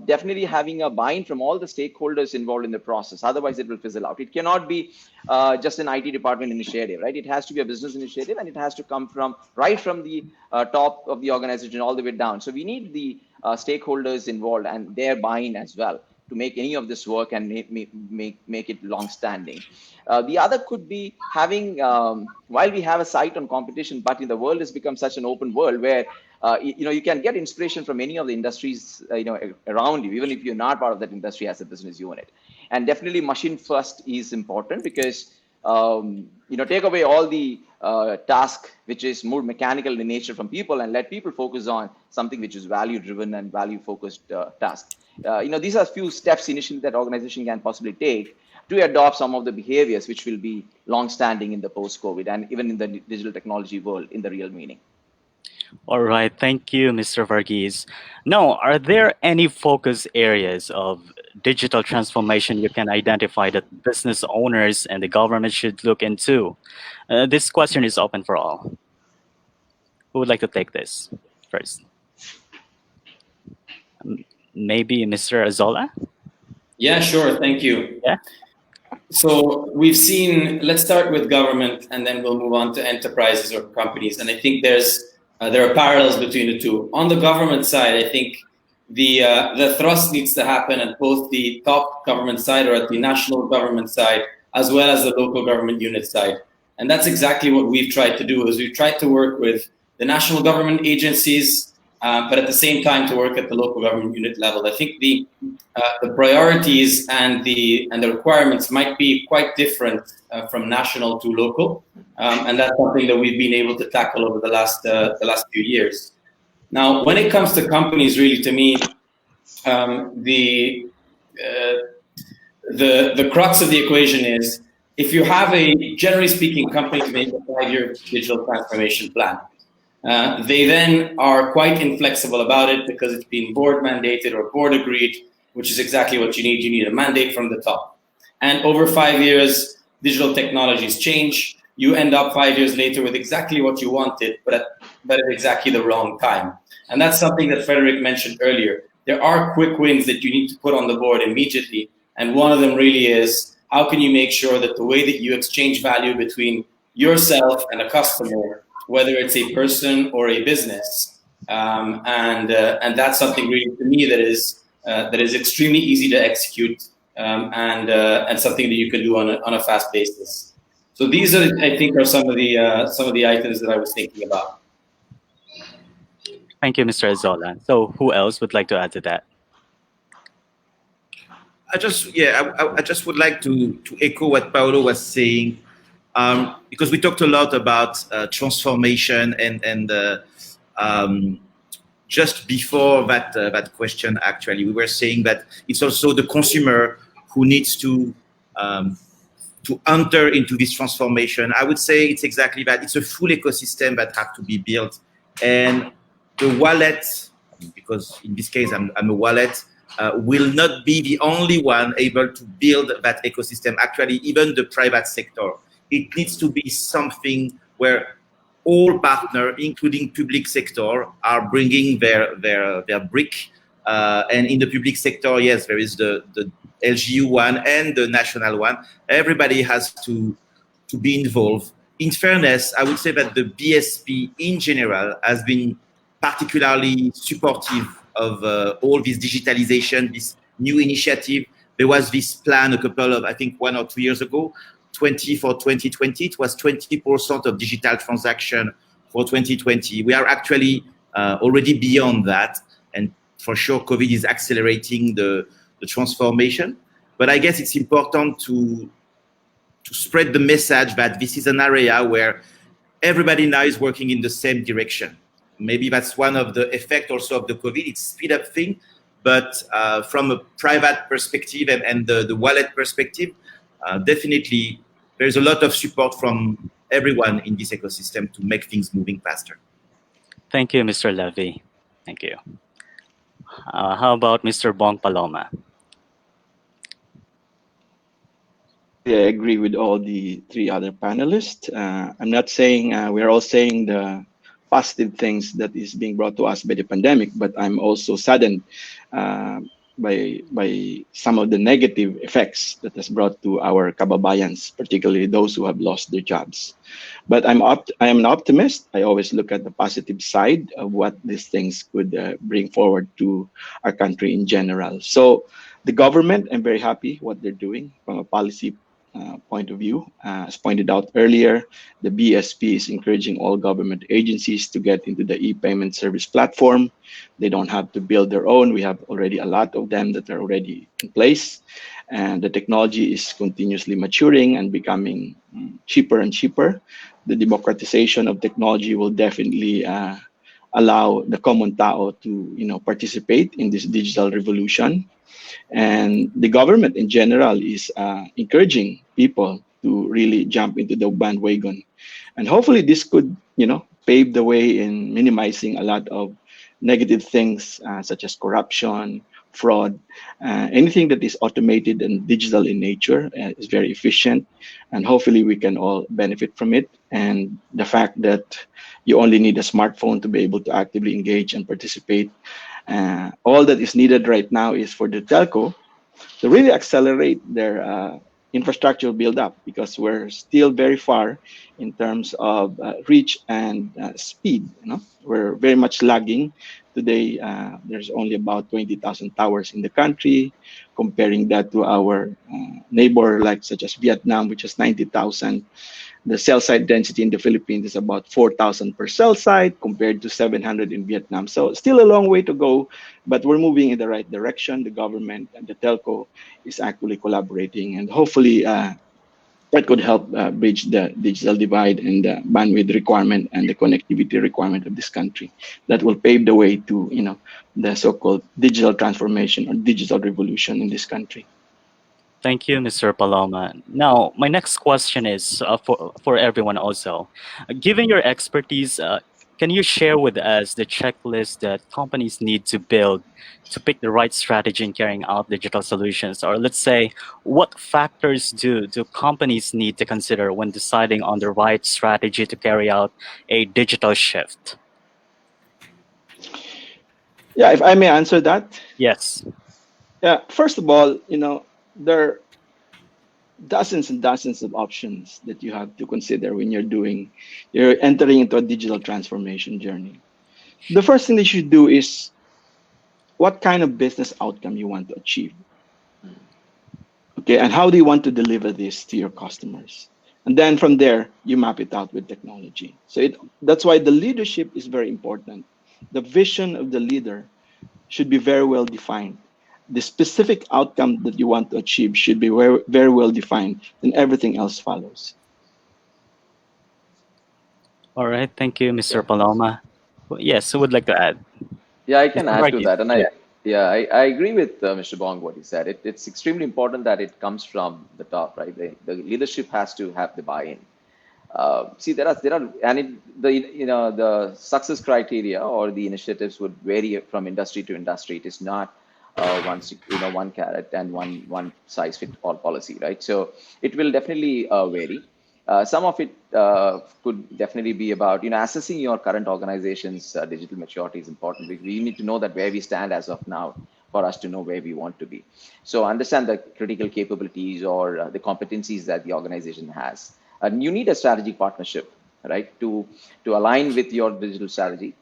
Speaker 11: Definitely having a buy-in from all the stakeholders involved in the process. Otherwise, it will fizzle out. It cannot be just an IT department initiative, right? It has to be a business initiative, and it has to come right from the top of the organization all the way down. So we need the stakeholders involved and their buy-in as well to make any of this work and make it long-standing. The other could be having, while we have a sight on competition, but in the world has become such an open world where you can get inspiration from any of the industries around you, even if you're not part of that industry as a business unit. And definitely machine first is important because take away all the task which is more mechanical in nature from people and let people focus on something which is value driven and value focused task. These are a few steps initially that organization can possibly take to adopt some of the behaviors which will be long-standing in the post-COVID and even in the digital technology world in the real meaning.
Speaker 7: All right. Thank you, Mr. Varghese. Now, are there any focus areas of digital transformation you can identify that business owners and the government should look into? This question is open for all. Who would like to take this first? Maybe Mr. Azola?
Speaker 10: Yeah, sure. Thank you.
Speaker 7: Yeah.
Speaker 10: So we've seen, let's start with government and then we'll move on to enterprises or companies. And I think there are parallels between the two. On the government side, I think the thrust needs to happen at both the top government side or at the national government side, as well as the local government unit side. And that's exactly what we've tried to do, is we've tried to work with the national government agencies, but at the same time to work at the local government unit level. I think the priorities and the requirements might be quite different from national to local, and that's something that we've been able to tackle over the last few years. Now, when it comes to companies, really, to me, the crux of the equation is if you have a, generally speaking, company to make a 5-year digital transformation plan. They then are quite inflexible about it because it's been board mandated or board agreed, which is exactly what you need. You need a mandate from the top. And over 5 years, digital technologies change. You end up 5 years later with exactly what you wanted, but at exactly the wrong time. And that's something that Frederick mentioned earlier. There are quick wins that you need to put on the board immediately. And one of them really is, how can you make sure that the way that you exchange value between yourself and a customer, whether it's a person or a business, and that's something really, to me, that is extremely easy to execute, and something that you can do on a fast basis. So these are, I think, are some of the items that I was thinking about.
Speaker 7: Thank you, Mr. Azola. So who else would like to add to that?
Speaker 9: I just would like to echo what Paolo was saying, because we talked a lot about transformation and just before that question, actually, we were saying that it's also the consumer who needs to enter into this transformation. I would say it's exactly that. It's a full ecosystem that has to be built, and the wallet, because in this case I'm a wallet, will not be the only one able to build that ecosystem. Actually, even the private sector, it needs to be something where all partners, including public sector, are bringing their brick. And in the public sector, yes, there is the LGU one and the national one. Everybody has to be involved. In fairness, I would say that the BSP in general has been particularly supportive of all this digitalization, this new initiative. There was this plan a couple of, I think 1 or 2 years ago, 2020. It was 20% of digital transaction for 2020. We are actually already beyond that. And for sure, COVID is accelerating the transformation. But I guess it's important to spread the message that this is an area where everybody now is working in the same direction. Maybe that's one of the effects also of the COVID. It's speed up thing, but from a private perspective and the wallet perspective, definitely there's a lot of support from everyone in this ecosystem to make things moving faster.
Speaker 7: Thank you, Mr. Levy. Thank you. How about Mr. Bong Paloma?
Speaker 8: Yeah, I agree with all the three other panelists. I'm not saying we're all saying the positive things that is being brought to us by the pandemic, but I'm also saddened by some of the negative effects that has brought to our kababayans, particularly those who have lost their jobs. But I am an optimist. I always look at the positive side of what these things could bring forward to our country in general. So the government, I'm very happy what they're doing from a policy point of view. As pointed out earlier, the BSP is encouraging all government agencies to get into the e-payment service platform. They don't have to build their own. We have already a lot of them that are already in place. And the technology is continuously maturing and becoming cheaper and cheaper. The democratization of technology will definitely allow the common tao to participate in this digital revolution. And the government in general is encouraging people to really jump into the bandwagon. And hopefully this could, pave the way in minimizing a lot of negative things such as corruption, fraud, anything that is automated and digital in nature is very efficient. And hopefully we can all benefit from it. and the fact that you only need a smartphone to be able to actively engage and participate. All that is needed right now is for the telco to really accelerate their infrastructure build up, because we're still very far in terms of reach and speed. We're very much lagging today. There's only about 20,000 towers in the country. Comparing that to our neighbor, like such as Vietnam, which is 90,000. The cell site density in the Philippines is about 4,000 per cell site compared to 700 in Vietnam. So still a long way to go, but we're moving in the right direction. The government and the telco is actually collaborating, and hopefully that could help bridge the digital divide and the bandwidth requirement and the connectivity requirement of this country. That will pave the way to the so-called digital transformation or digital revolution in this country.
Speaker 7: Thank you, Mr. Paloma. Now, my next question is for everyone also. Given your expertise, can you share with us the checklist that companies need to build to pick the right strategy in carrying out digital solutions? Or let's say, what factors do companies need to consider when deciding on the right strategy to carry out a digital shift?
Speaker 8: Yeah, if I may answer that.
Speaker 7: Yes.
Speaker 8: Yeah, first of all, there are dozens and dozens of options that you have to consider when you're entering into a digital transformation journey. The first thing that you should do is what kind of business outcome you want to achieve. Okay, and how do you want to deliver this to your customers? And then from there, you map it out with technology. So that's why the leadership is very important. The vision of the leader should be very well defined. The specific outcome that you want to achieve should be very, very well defined, and everything else follows.
Speaker 7: All right. Thank you, Mr. Paloma. Yes, who would like to add?
Speaker 11: Yeah, I can
Speaker 7: Mr.
Speaker 11: add to
Speaker 7: Varghese.
Speaker 11: that. And I agree with Mr. Bong what he said. It's extremely important that it comes from the top, right? The leadership has to have the buy-in. See, there are, the success criteria or the initiatives would vary from industry to industry. It is not one carrot and one size fit all policy, right? So it will definitely vary. Some of it could definitely be about assessing your current organization's digital maturity is important. We need to know that where we stand as of now for us to know where we want to be. So understand the critical capabilities or the competencies that the organization has. And you need a strategic partnership, right, to align with your digital strategy,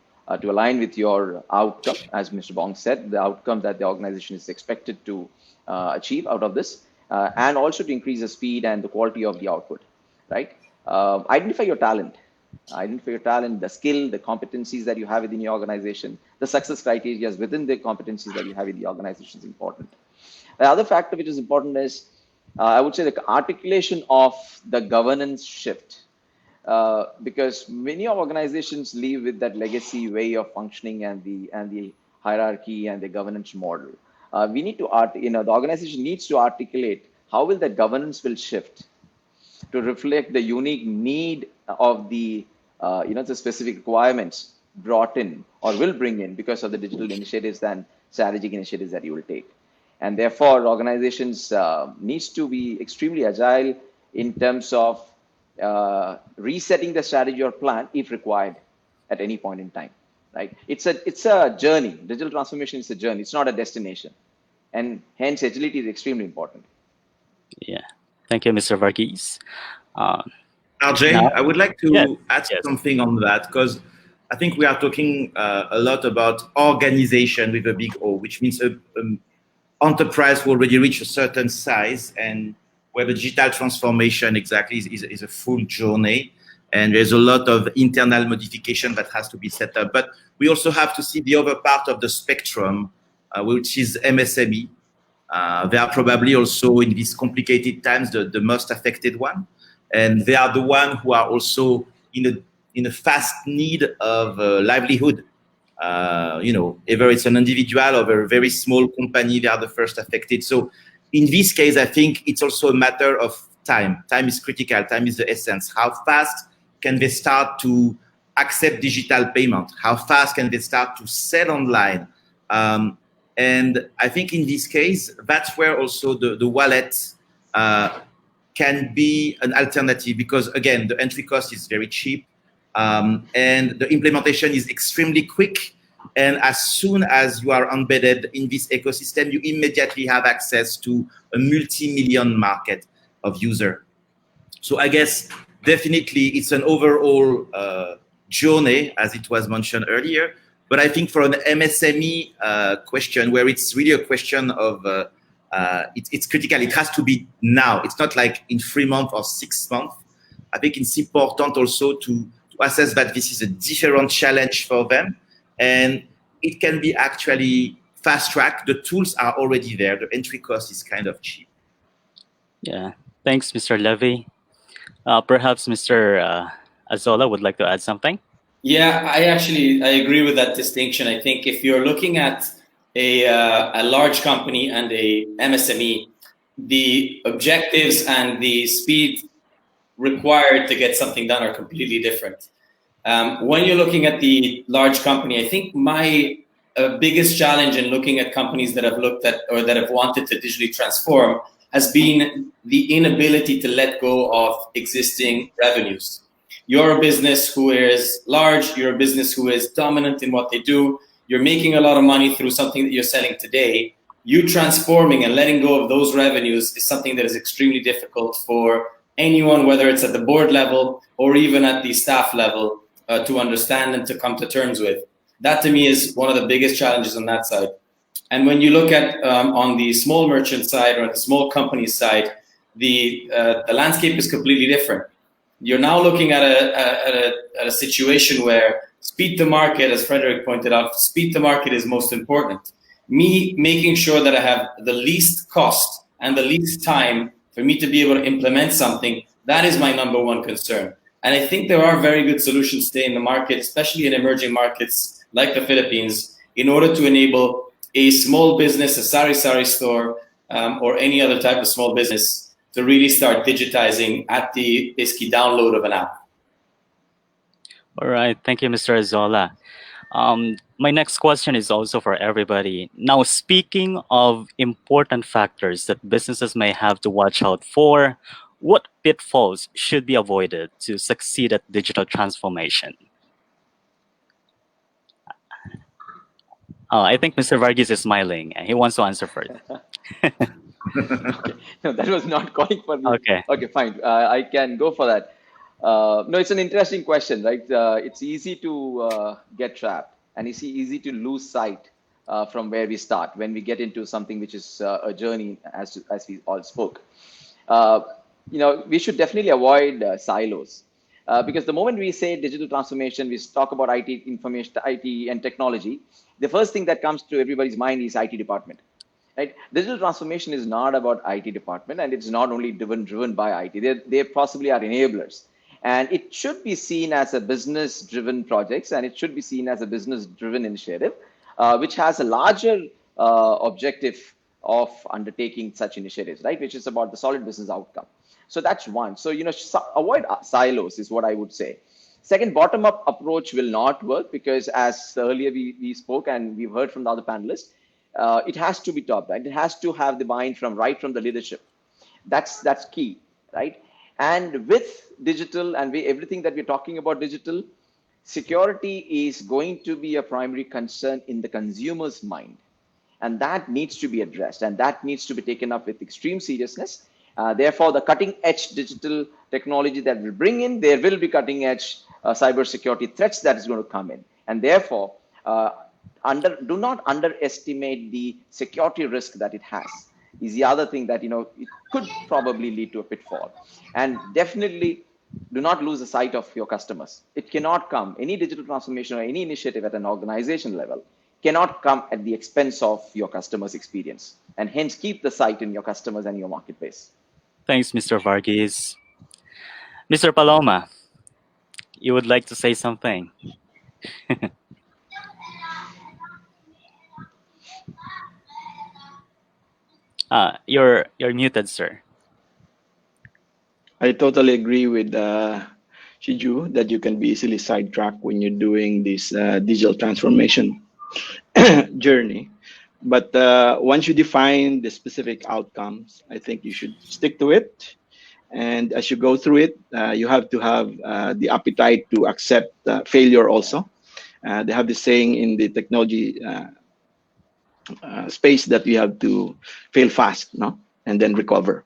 Speaker 11: to align with your outcome, as Mr. Bong said, the outcome that the organization is expected to achieve out of this, and also to increase the speed and the quality of the output, right? Identify your talent, the skill, the competencies that you have within your organization, the success criteria within the competencies that you have in the organization is important. The other factor which is important is, I would say, the articulation of the governance shift. Because many organizations live with that legacy way of functioning and the hierarchy and the governance model. We need to the organization needs to articulate how will that governance will shift to reflect the unique need of the the specific requirements brought in or will bring in because of the digital initiatives and strategic initiatives that you will take. And therefore, organizations needs to be extremely agile in terms of resetting the strategy or plan if required at any point in time, right? It's a journey. Digital transformation is a journey. It's not a destination. And hence, agility is extremely important.
Speaker 7: Yeah. Thank you, Mr. Varghese.
Speaker 9: RJ,
Speaker 7: now,
Speaker 9: I would like to
Speaker 7: yes,
Speaker 9: add
Speaker 7: yes.
Speaker 9: something on that, because I think we are talking a lot about organization with a big O, which means enterprise will already reach a certain size and where the digital transformation exactly is a full journey. And there's a lot of internal modification that has to be set up. But we also have to see the other part of the spectrum, which is MSME. They are probably also in these complicated times the most affected one. And they are the ones who are also in a fast need of livelihood. Either it's an individual or a very small company, they are the first affected. So in this case, I think it's also a matter of time. Time is critical. Time is the essence. How fast can they start to accept digital payment? How fast can they start to sell online? And I think in this case, that's where also the wallet can be an alternative because, again, the entry cost is very cheap, and the implementation is extremely quick. And as soon as you are embedded in this ecosystem, you immediately have access to a multi-million market of user. So I guess definitely it's an overall journey, as it was mentioned earlier. But I think for an MSME question, where it's really a question of it's critical. It has to be now. It's not like in 3 months or 6 months. I think it's important also to assess that this is a different challenge for them, and it can be actually fast track. The tools are already there. The entry cost is kind of cheap.
Speaker 7: Yeah. Thanks, Mr. Levy. Perhaps Mr. Azola would like to add something.
Speaker 10: Yeah, I agree with that distinction. I think if you're looking at a large company and a MSME, the objectives and the speed required to get something done are completely different. When you're looking at the large company, I think my biggest challenge in looking at companies that have looked at or that have wanted to digitally transform has been the inability to let go of existing revenues. You're a business who is large, you're a business who is dominant in what they do, you're making a lot of money through something that you're selling today. You transforming and letting go of those revenues is something that is extremely difficult for anyone, whether it's at the board level or even at the staff level, to understand and to come to terms with. That to me is one of the biggest challenges on that side. And when you look at on the small merchant side or the small company side, the landscape is completely different. You're now looking at a situation where speed to market, as Frederick pointed out, speed to market is most important. Me making sure that I have the least cost and the least time for me to be able to implement something, that is my number one concern. And I think there are very good solutions today in the market, especially in emerging markets like the Philippines, in order to enable a small business, a sari-sari store, or any other type of small business to really start digitizing at the basically download of an app.
Speaker 7: All right. Thank you, Mr. Azola. My next question is also for everybody. Now, speaking of important factors that businesses may have to watch out for, what pitfalls should be avoided to succeed at digital transformation? I think Mr. Varghese is smiling. He wants to answer first.
Speaker 11: Okay. No, that was not calling for me.
Speaker 7: Okay.
Speaker 11: Okay, fine. I can go for that. No, it's an interesting question, right? It's easy to get trapped, and it's easy to lose sight from where we start when we get into something which is a journey, as we all spoke. We should definitely avoid silos. Because the moment we say digital transformation, we talk about IT, information, IT and technology, the first thing that comes to everybody's mind is IT department. Right? Digital transformation is not about IT department, and it's not only driven by IT. They possibly are enablers. And it should be seen as a business-driven projects, and it should be seen as a business-driven initiative, which has a larger objective of undertaking such initiatives, right? Which is about the solid business outcome. So that's one. So, avoid silos is what I would say. Second, bottom-up approach will not work because, as earlier we spoke and we've heard from the other panelists, it has to be top-down. It has to have the buy-in from the leadership. That's key, right? And with digital and everything that we're talking about digital, security is going to be a primary concern in the consumer's mind. And that needs to be addressed, and that needs to be taken up with extreme seriousness. Therefore, the cutting-edge digital technology that will bring in, there will be cutting-edge cybersecurity threats that is going to come in. And therefore, do not underestimate the security risk that it has. Is the other thing that, it could probably lead to a pitfall. And definitely do not lose the sight of your customers. It cannot come, any digital transformation or any initiative at an organization level cannot come at the expense of your customers' experience. And hence keep the sight in your customers and your marketplace.
Speaker 7: Thanks, Mr. Varghese. Mr. Paloma, you would like to say something? You're muted, sir.
Speaker 8: I totally agree with Shiju that you can be easily sidetracked when you're doing this digital transformation journey. But once you define the specific outcomes, I think you should stick to it And as you go through it, you have to have the appetite to accept failure also. They have this saying in the technology space that you have to fail fast, no, and then recover,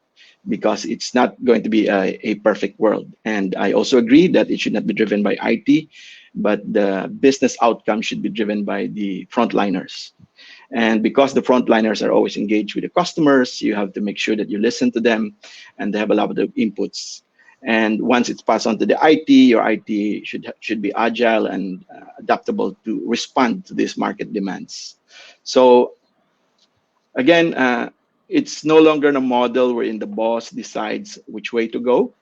Speaker 8: because it's not going to be a perfect world. And I also agree that it should not be driven by IT, but the business outcome should be driven by the frontliners. And because the frontliners are always engaged with the customers, you have to make sure that you listen to them and they have a lot of inputs. And once it's passed on to the IT, your IT should be agile and adaptable to respond to these market demands. So again, it's no longer a model wherein the boss decides which way to go.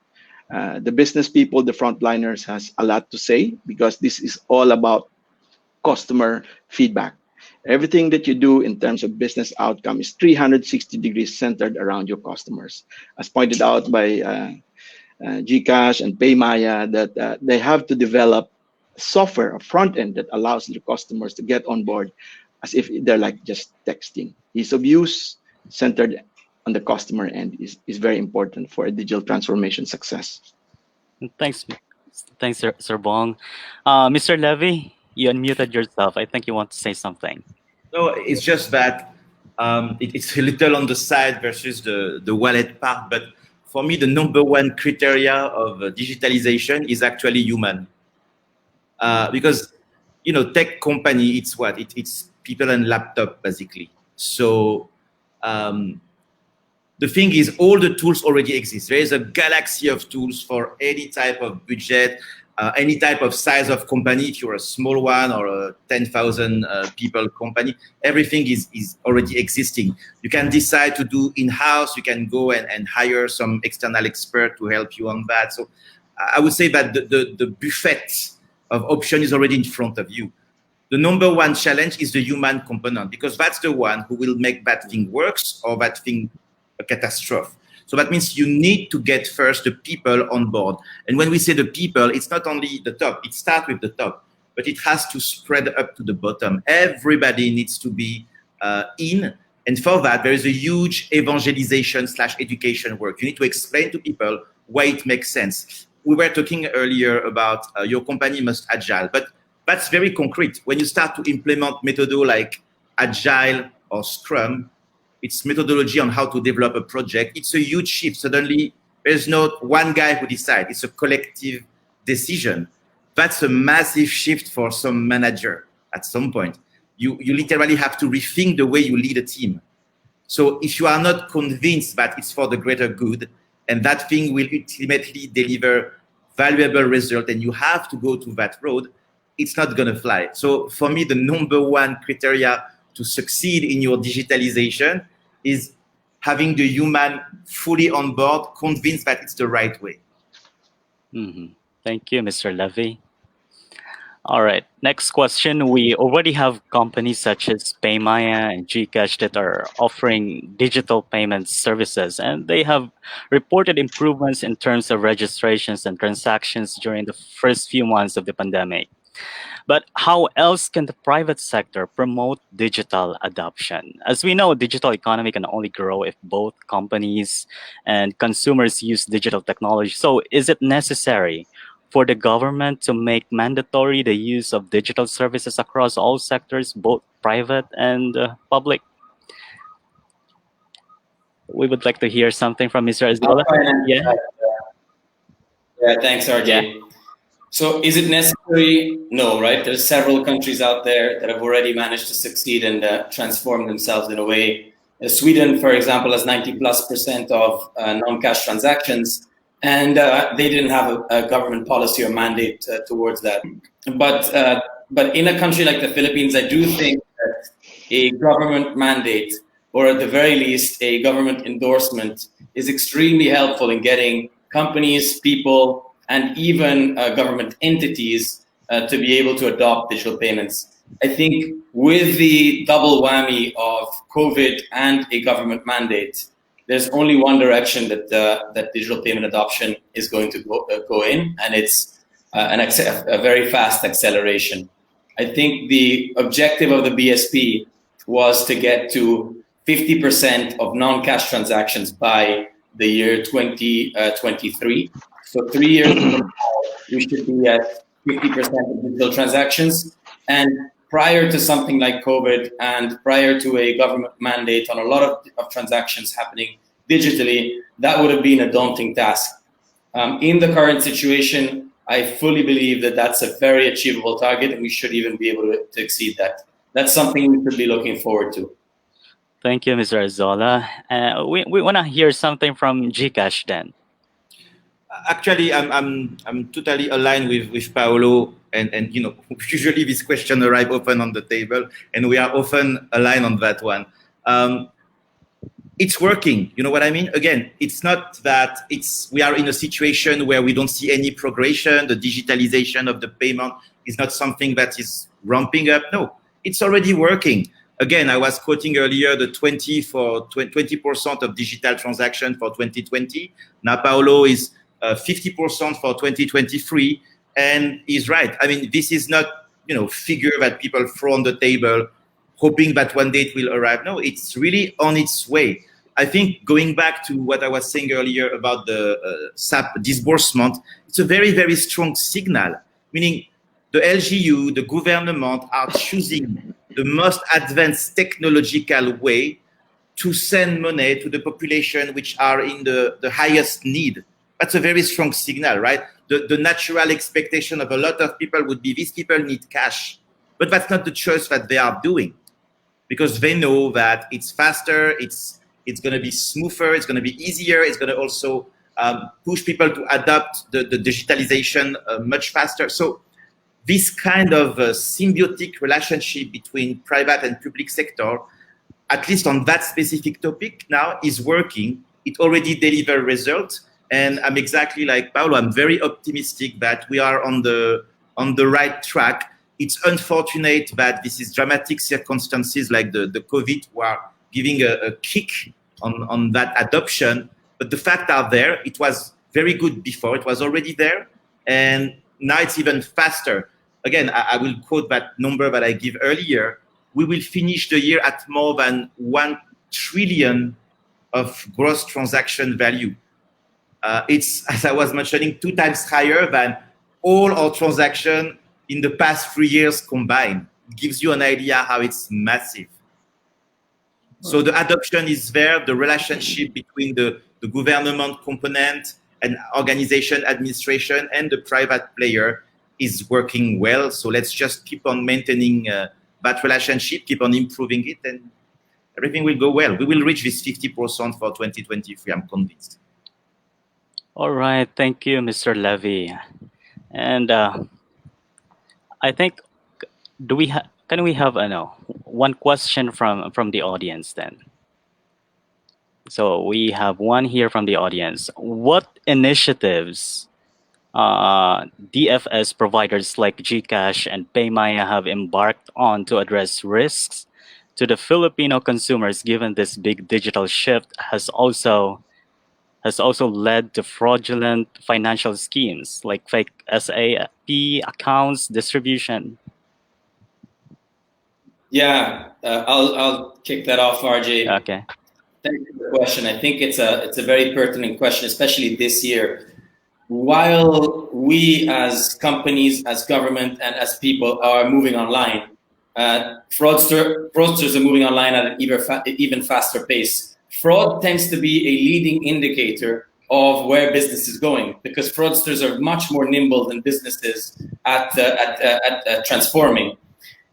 Speaker 8: The business people, the frontliners, has a lot to say, because this is all about customer feedback. Everything that you do in terms of business outcome is 360 degrees centered around your customers. As pointed out by GCash and PayMaya, that they have to develop software, a front end that allows the customers to get on board as if they're like just texting. Ease of use centered on the customer end is very important for a digital transformation success.
Speaker 7: Thanks, Sir Bong. Mr. Levy, you unmuted yourself. I think you want to say something.
Speaker 9: No, it's just that it's a little on the side versus the wallet part. But for me, the number one criteria of digitalization is actually human. Because, tech company, it's what? It's people and laptop, basically. So the thing is, all the tools already exist. There is a galaxy of tools for any type of budget, any type of size of company. If you're a small one or a 10,000 people company, everything is already existing. You can decide to do in-house. You can go and hire some external expert to help you on that. So I would say that the buffet of option is already in front of you. The number one challenge is the human component, because that's the one who will make that thing works or that thing a catastrophe. So that means you need to get first the people on board. And when we say the people, it's not only the top, it starts with the top, but it has to spread up to the bottom. Everybody needs to be in. And for that, there is a huge evangelization / education work. You need to explain to people why it makes sense. We were talking earlier about your company must agile, but that's very concrete. When you start to implement methodo like agile or Scrum, it's methodology on how to develop a project. It's a huge shift. Suddenly, there's not one guy who decides. It's a collective decision. That's a massive shift for some manager at some point. You literally have to rethink the way you lead a team. So if you are not convinced that it's for the greater good and that thing will ultimately deliver valuable result and you have to go to that road, it's not going to fly. So for me, the number one criteria to succeed in your digitalization is having the human fully on board, convinced that it's the right way.
Speaker 7: Mm-hmm. Thank you, Mr. Levy. All right, next question. We already have companies such as PayMaya and GCash that are offering digital payment services, and they have reported improvements in terms of registrations and transactions during the first few months of the pandemic. But how else can the private sector promote digital adoption? As we know, digital economy can only grow if both companies and consumers use digital technology. So is it necessary for the government to make mandatory the use of digital services across all sectors, both private and public? We would like to hear something from Mr. Azula.
Speaker 10: Yeah, thanks, RJ. Yeah. So is it necessary? No, right? There's several countries out there that have already managed to succeed and transform themselves in a way. Sweden, for example, has 90+% of non-cash transactions, and they didn't have a government policy or mandate towards that. But in a country like the Philippines, I do think that a government mandate, or at the very least, a government endorsement, is extremely helpful in getting companies, people, and even government entities to be able to adopt digital payments. I think with the double whammy of COVID and a government mandate, there's only one direction that digital payment adoption is going to go in, and it's a very fast acceleration. I think the objective of the BSP was to get to 50% of non-cash transactions by the year 2023. So 3 years from now, we should be at 50% of digital transactions. And prior to something like COVID and prior to a government mandate on a lot of transactions happening digitally, that would have been a daunting task. In the current situation, I fully believe that that's a very achievable target, and we should even be able to exceed that. That's something we should be looking forward to.
Speaker 7: Thank you, Mr. Azola. We want to hear something from GCash then.
Speaker 9: Actually, I'm totally aligned with Paolo, and you know, usually this question arrive often on the table, and we are often aligned on that one. It's working. You know what I mean? Again, it's not that we are in a situation where we don't see any progression. The digitalization of the payment is not something that is ramping up. No, it's already working. Again, I was quoting earlier the 20% of digital transaction for 2020. Now Paolo is 50% for 2023, and he's right. I mean, this is not, you know, figure that people throw on the table hoping that one day it will arrive. No, it's really on its way. I think going back to what I was saying earlier about the SAP disbursement, it's a very, very strong signal, meaning the LGU, the government are choosing the most advanced technological way to send money to the population which are in the highest need. That's a very strong signal, right? The natural expectation of a lot of people would be these people need cash, but that's not the choice that they are doing, because they know that it's faster, it's going to be smoother, it's going to be easier, it's going to also push people to adopt the digitalization much faster. So this kind of symbiotic relationship between private and public sector, at least on that specific topic now, is working. It already delivered results. And I'm exactly like Paolo, I'm very optimistic that we are on the right track. It's unfortunate that this is dramatic circumstances like the COVID who are giving a kick on that adoption. But the facts are there. It was very good before. It was already there. And now it's even faster. Again, I will quote that number that I gave earlier. We will finish the year at more than 1 trillion of gross transaction value. It's, as I was mentioning, 2 times higher than all our transactions in the past 3 years combined. It gives you an idea how it's massive. So the adoption is there. The relationship between the government component and organization administration and the private player is working well. So let's just keep on maintaining that relationship, keep on improving it, and everything will go well. We will reach this 50% for 2023, I'm convinced.
Speaker 7: All right, thank you, Mr. Levy. And I think, can we have one question from the audience then? So we have one here from the audience. What initiatives DFS providers like GCash and PayMaya have embarked on to address risks to the Filipino consumers, given this big digital shift has also led to fraudulent financial schemes like fake SAP accounts distribution?
Speaker 10: Yeah, I'll kick that off, RJ.
Speaker 7: Okay.
Speaker 10: Thank you for the question. I think it's a very pertinent question, especially this year. While we as companies, as government, and as people are moving online, fraudsters are moving online at an even faster pace. Fraud tends to be a leading indicator of where business is going, because fraudsters are much more nimble than businesses at transforming.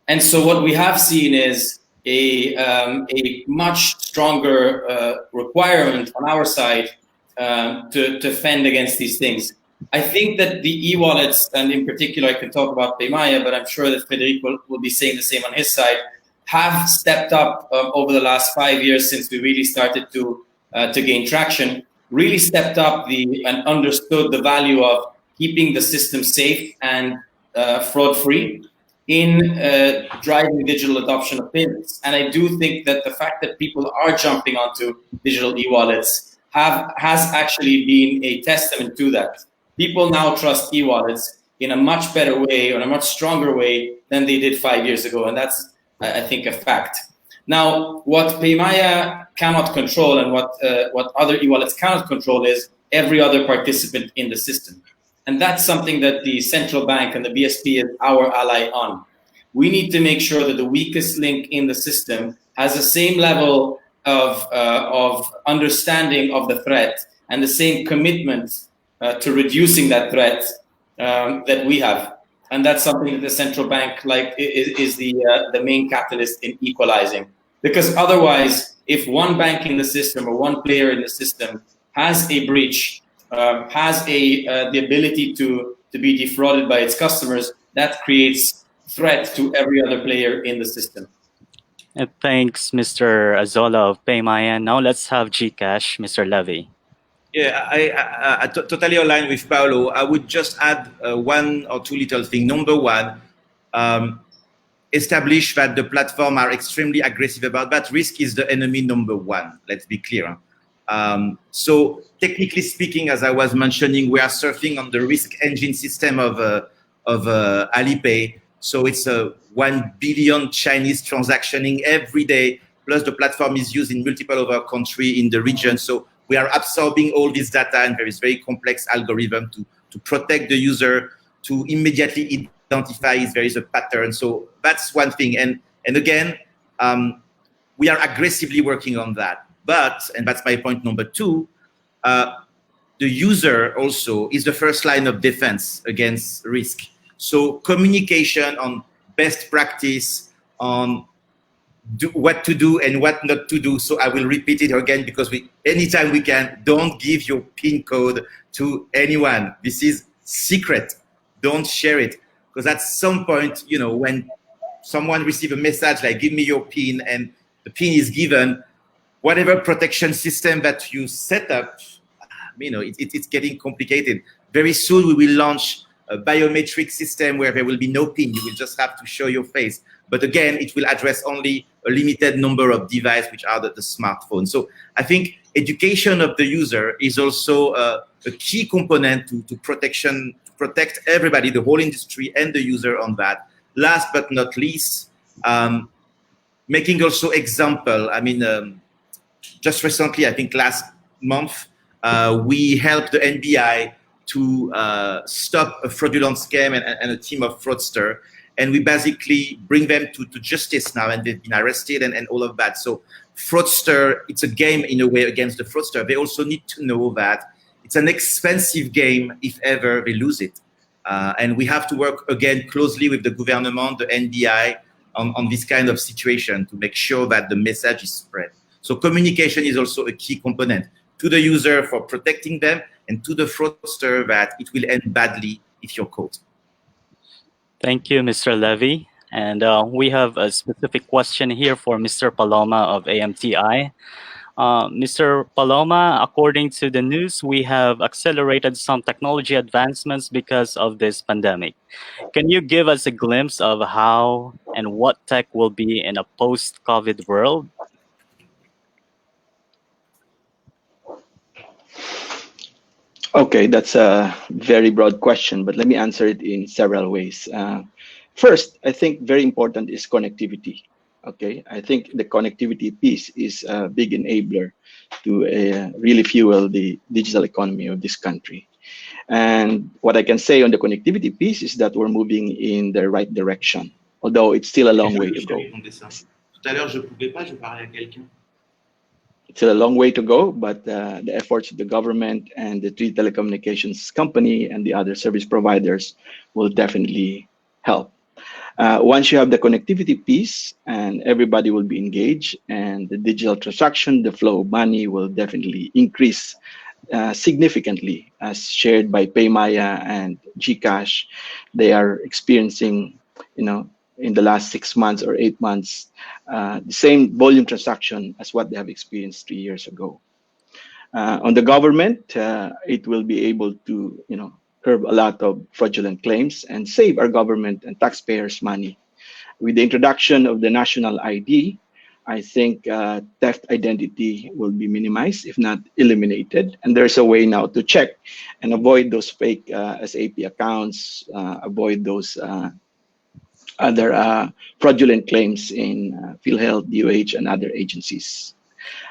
Speaker 10: And so what we have seen is a much stronger requirement on our side to fend against these things. I think that the e-wallets, and in particular, I can talk about PayMaya, but I'm sure that Federico will be saying the same on his side, have stepped up over the last 5 years since we really started to gain traction, really stepped up and understood the value of keeping the system safe and fraud-free in driving digital adoption of payments. And I do think that the fact that people are jumping onto digital e-wallets has actually been a testament to that. People now trust e-wallets in a much better way, or in a much stronger way than they did 5 years ago. And that's, I think, a fact. Now, what PayMaya cannot control and what other e-wallets cannot control is every other participant in the system. And that's something that the central bank and the BSP is our ally on. We need to make sure that the weakest link in the system has the same level of understanding of the threat and the same commitment to reducing that threat that we have. And that's something that the central bank is the main catalyst in equalizing. Because otherwise, if one bank in the system or one player in the system has a breach, has the ability to be defrauded by its customers, that creates threat to every other player in the system.
Speaker 7: Thanks, Mr. Azola of PayMaya. Now let's have GCash, Mr. Levy.
Speaker 9: Yeah, I totally align with Paolo. I would just add one or two little things. Number one, establish that the platform are extremely aggressive about that. Risk is the enemy number one. Let's be clear. So technically speaking, as I was mentioning, we are surfing on the risk engine system of Alipay. So it's a 1 billion Chinese transactioning every day. Plus the platform is used in multiple other countries in the region. So we are absorbing all this data, and there is very complex algorithm to protect the user, to immediately identify if there is a pattern. So that's one thing. And again, we are aggressively working on that. But, and that's my point number two, the user also is the first line of defense against risk. So communication on best practice, on what to do and what not to do. So I will repeat it again, because anytime we can, don't give your PIN code to anyone. This is secret. Don't share it. Because at some point, when someone receives a message like, give me your PIN, and the PIN is given, whatever protection system that you set up, it's getting complicated. Very soon we will launch a biometric system where there will be no PIN. You will just have to show your face. But again, it will address only a limited number of devices, which are the smartphones. So I think education of the user is also a key component to protect everybody, the whole industry and the user on that. Last but not least, making also example. Just recently, I think last month, we helped the NBI to stop a fraudulent scam and a team of fraudsters. And we basically bring them to justice now, and they've been arrested and all of that. So fraudster, it's a game in a way against the fraudster. They also need to know that it's an expensive game if ever they lose it. And we have to work again closely with the government, the NBI, on this kind of situation to make sure that the message is spread. So communication is also a key component to the user for protecting them, and to the fraudster that it will end badly if you're caught.
Speaker 7: Thank you, Mr. Levy. And we have a specific question here for Mr. Paloma of AMTI. Mr. Paloma, according to the news, we have accelerated some technology advancements because of this pandemic. Can you give us a glimpse of how and what tech will be in a post-COVID world?
Speaker 8: Okay, that's a very broad question, but let me answer it in several ways. First, I think very important is connectivity. Okay, I think the connectivity piece is a big enabler to really fuel the digital economy of this country. And what I can say on the connectivity piece is that we're moving in the right direction, although it's still a long way to go. It's a long way to go, but the efforts of the government and the three telecommunications company and the other service providers will definitely help. Once you have the connectivity piece and everybody will be engaged, and the digital transaction, the flow of money will definitely increase significantly, as shared by PayMaya and GCash. They are experiencing, in the last 6 months or 8 months, the same volume transaction as what they have experienced 3 years ago. On the government, it will be able to, curb a lot of fraudulent claims and save our government and taxpayers money. With the introduction of the national ID, I think theft identity will be minimized, if not eliminated. And there's a way now to check and avoid those fake SAP accounts, avoid those other fraudulent claims in PhilHealth, DOH, and other agencies.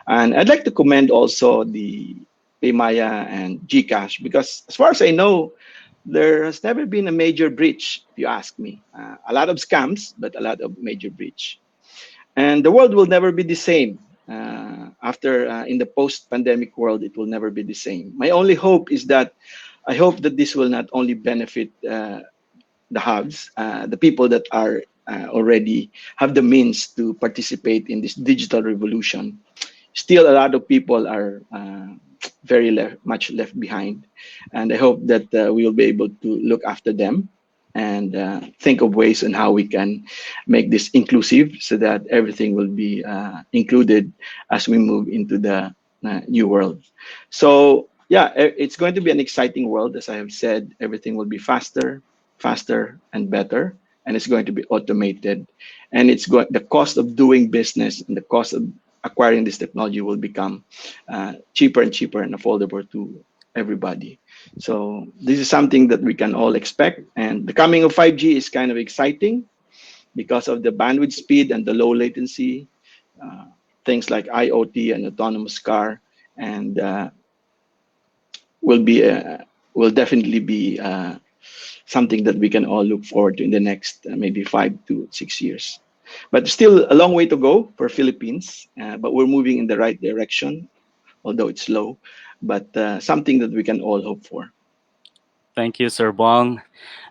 Speaker 8: And I'd like to commend also the PayMaya and GCash because, as far as I know, there has never been a major breach, if you ask me. A lot of scams, but a lot of major breach. And the world will never be the same. After in the post-pandemic world, it will never be the same. My only hope is that I hope that this will not only benefit the haves, the people that are already have the means to participate in this digital revolution. Still, a lot of people are very much left behind, and I hope that we will be able to look after them and think of ways on how we can make this inclusive so that everything will be included as we move into the new world. So yeah, it's going to be an exciting world. As I have said, everything will be faster, and better, and it's going to be automated, and the cost of doing business and the cost of acquiring this technology will become cheaper and cheaper and affordable to everybody. So this is something that we can all expect, and the coming of 5G is kind of exciting because of the bandwidth speed and the low latency, things like IoT and autonomous car, and will definitely be something that we can all look forward to in the next maybe 5 to 6 years. But still a long way to go for Philippines, but we're moving in the right direction, although it's slow, but something that we can all hope for.
Speaker 7: Thank you, Sir Bong.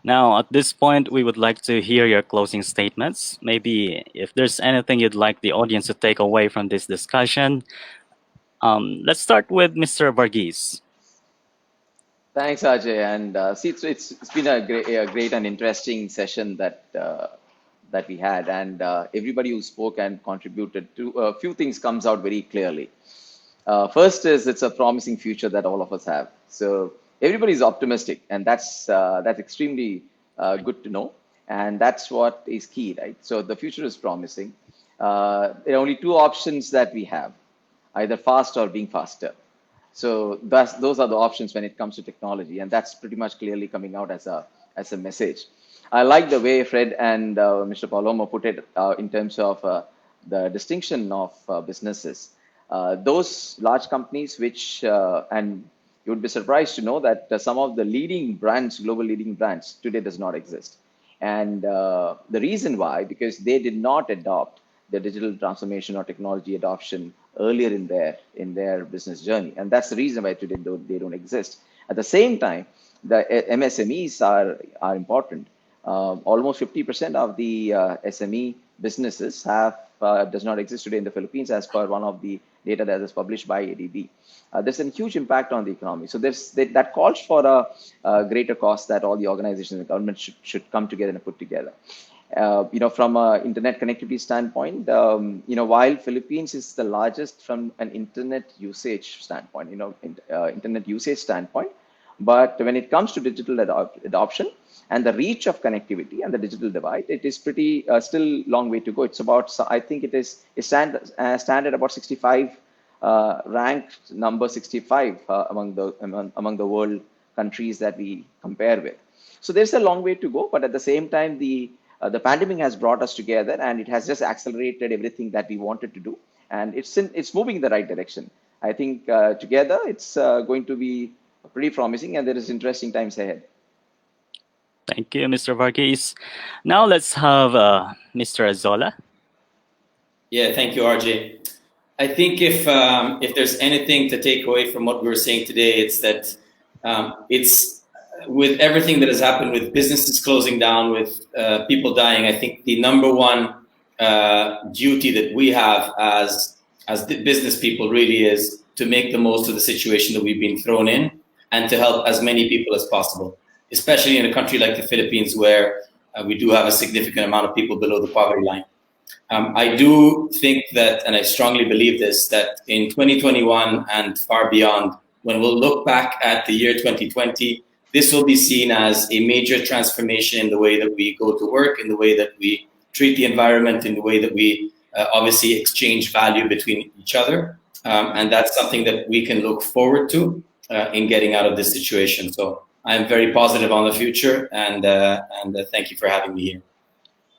Speaker 7: Now, at this point, we would like to hear your closing statements. Maybe if there's anything you'd like the audience to take away from this discussion. Let's start with Mr. Varghese.
Speaker 11: Thanks, Ajay. And see, it's been a great and interesting session that we had, and everybody who spoke and contributed to a few things comes out very clearly. First is it's a promising future that all of us have. So everybody's optimistic, and that's extremely good to know, and that's what is key, right? So the future is promising. There are only two options that we have, either fast or being faster. So those are the options when it comes to technology, and that's pretty much clearly coming out as a message. I like the way Fred and Mr. Palomo put it in terms of the distinction of businesses. Those large companies which, and you would be surprised to know that some of the leading brands, global leading brands today does not exist. And the reason why, because they did not adopt the digital transformation or technology adoption earlier in their business journey. And that's the reason why today they don't exist. At the same time, the MSMEs are important. Almost 50% of the SME businesses does not exist today in the Philippines as per one of the data that is published by ADB. There's a huge impact on the economy. So that calls for a greater cost that all the organizations and the government should come together and put together. From an internet connectivity standpoint, while Philippines is the largest from an internet usage standpoint, but when it comes to digital adoption and the reach of connectivity and the digital divide, it is pretty still long way to go. It's about, I think it standard about 65, ranked number 65 among the world countries that we compare with. So there's a long way to go, but at the same time, the pandemic has brought us together, and it has just accelerated everything that we wanted to do, and it's moving in the right direction. I think together it's going to be pretty promising, and there is interesting times ahead.
Speaker 7: Thank you, Mr. Varghese. Now let's have Mr. Azola.
Speaker 10: Yeah, thank you, RJ. I think if there's anything to take away from what we were saying today, it's that it's with everything that has happened with businesses closing down, with people dying. I think the number one duty that we have as the business people really is to make the most of the situation that we've been thrown in and to help as many people as possible, especially in a country like the Philippines where we do have a significant amount of people below the poverty line. I do think that, and I strongly believe this, that in 2021 and far beyond, when we'll look back at the year 2020, this will be seen as a major transformation in the way that we go to work, in the way that we treat the environment, in the way that we obviously exchange value between each other. And that's something that we can look forward to in getting out of this situation. So I'm very positive on the future, and thank you for having me here.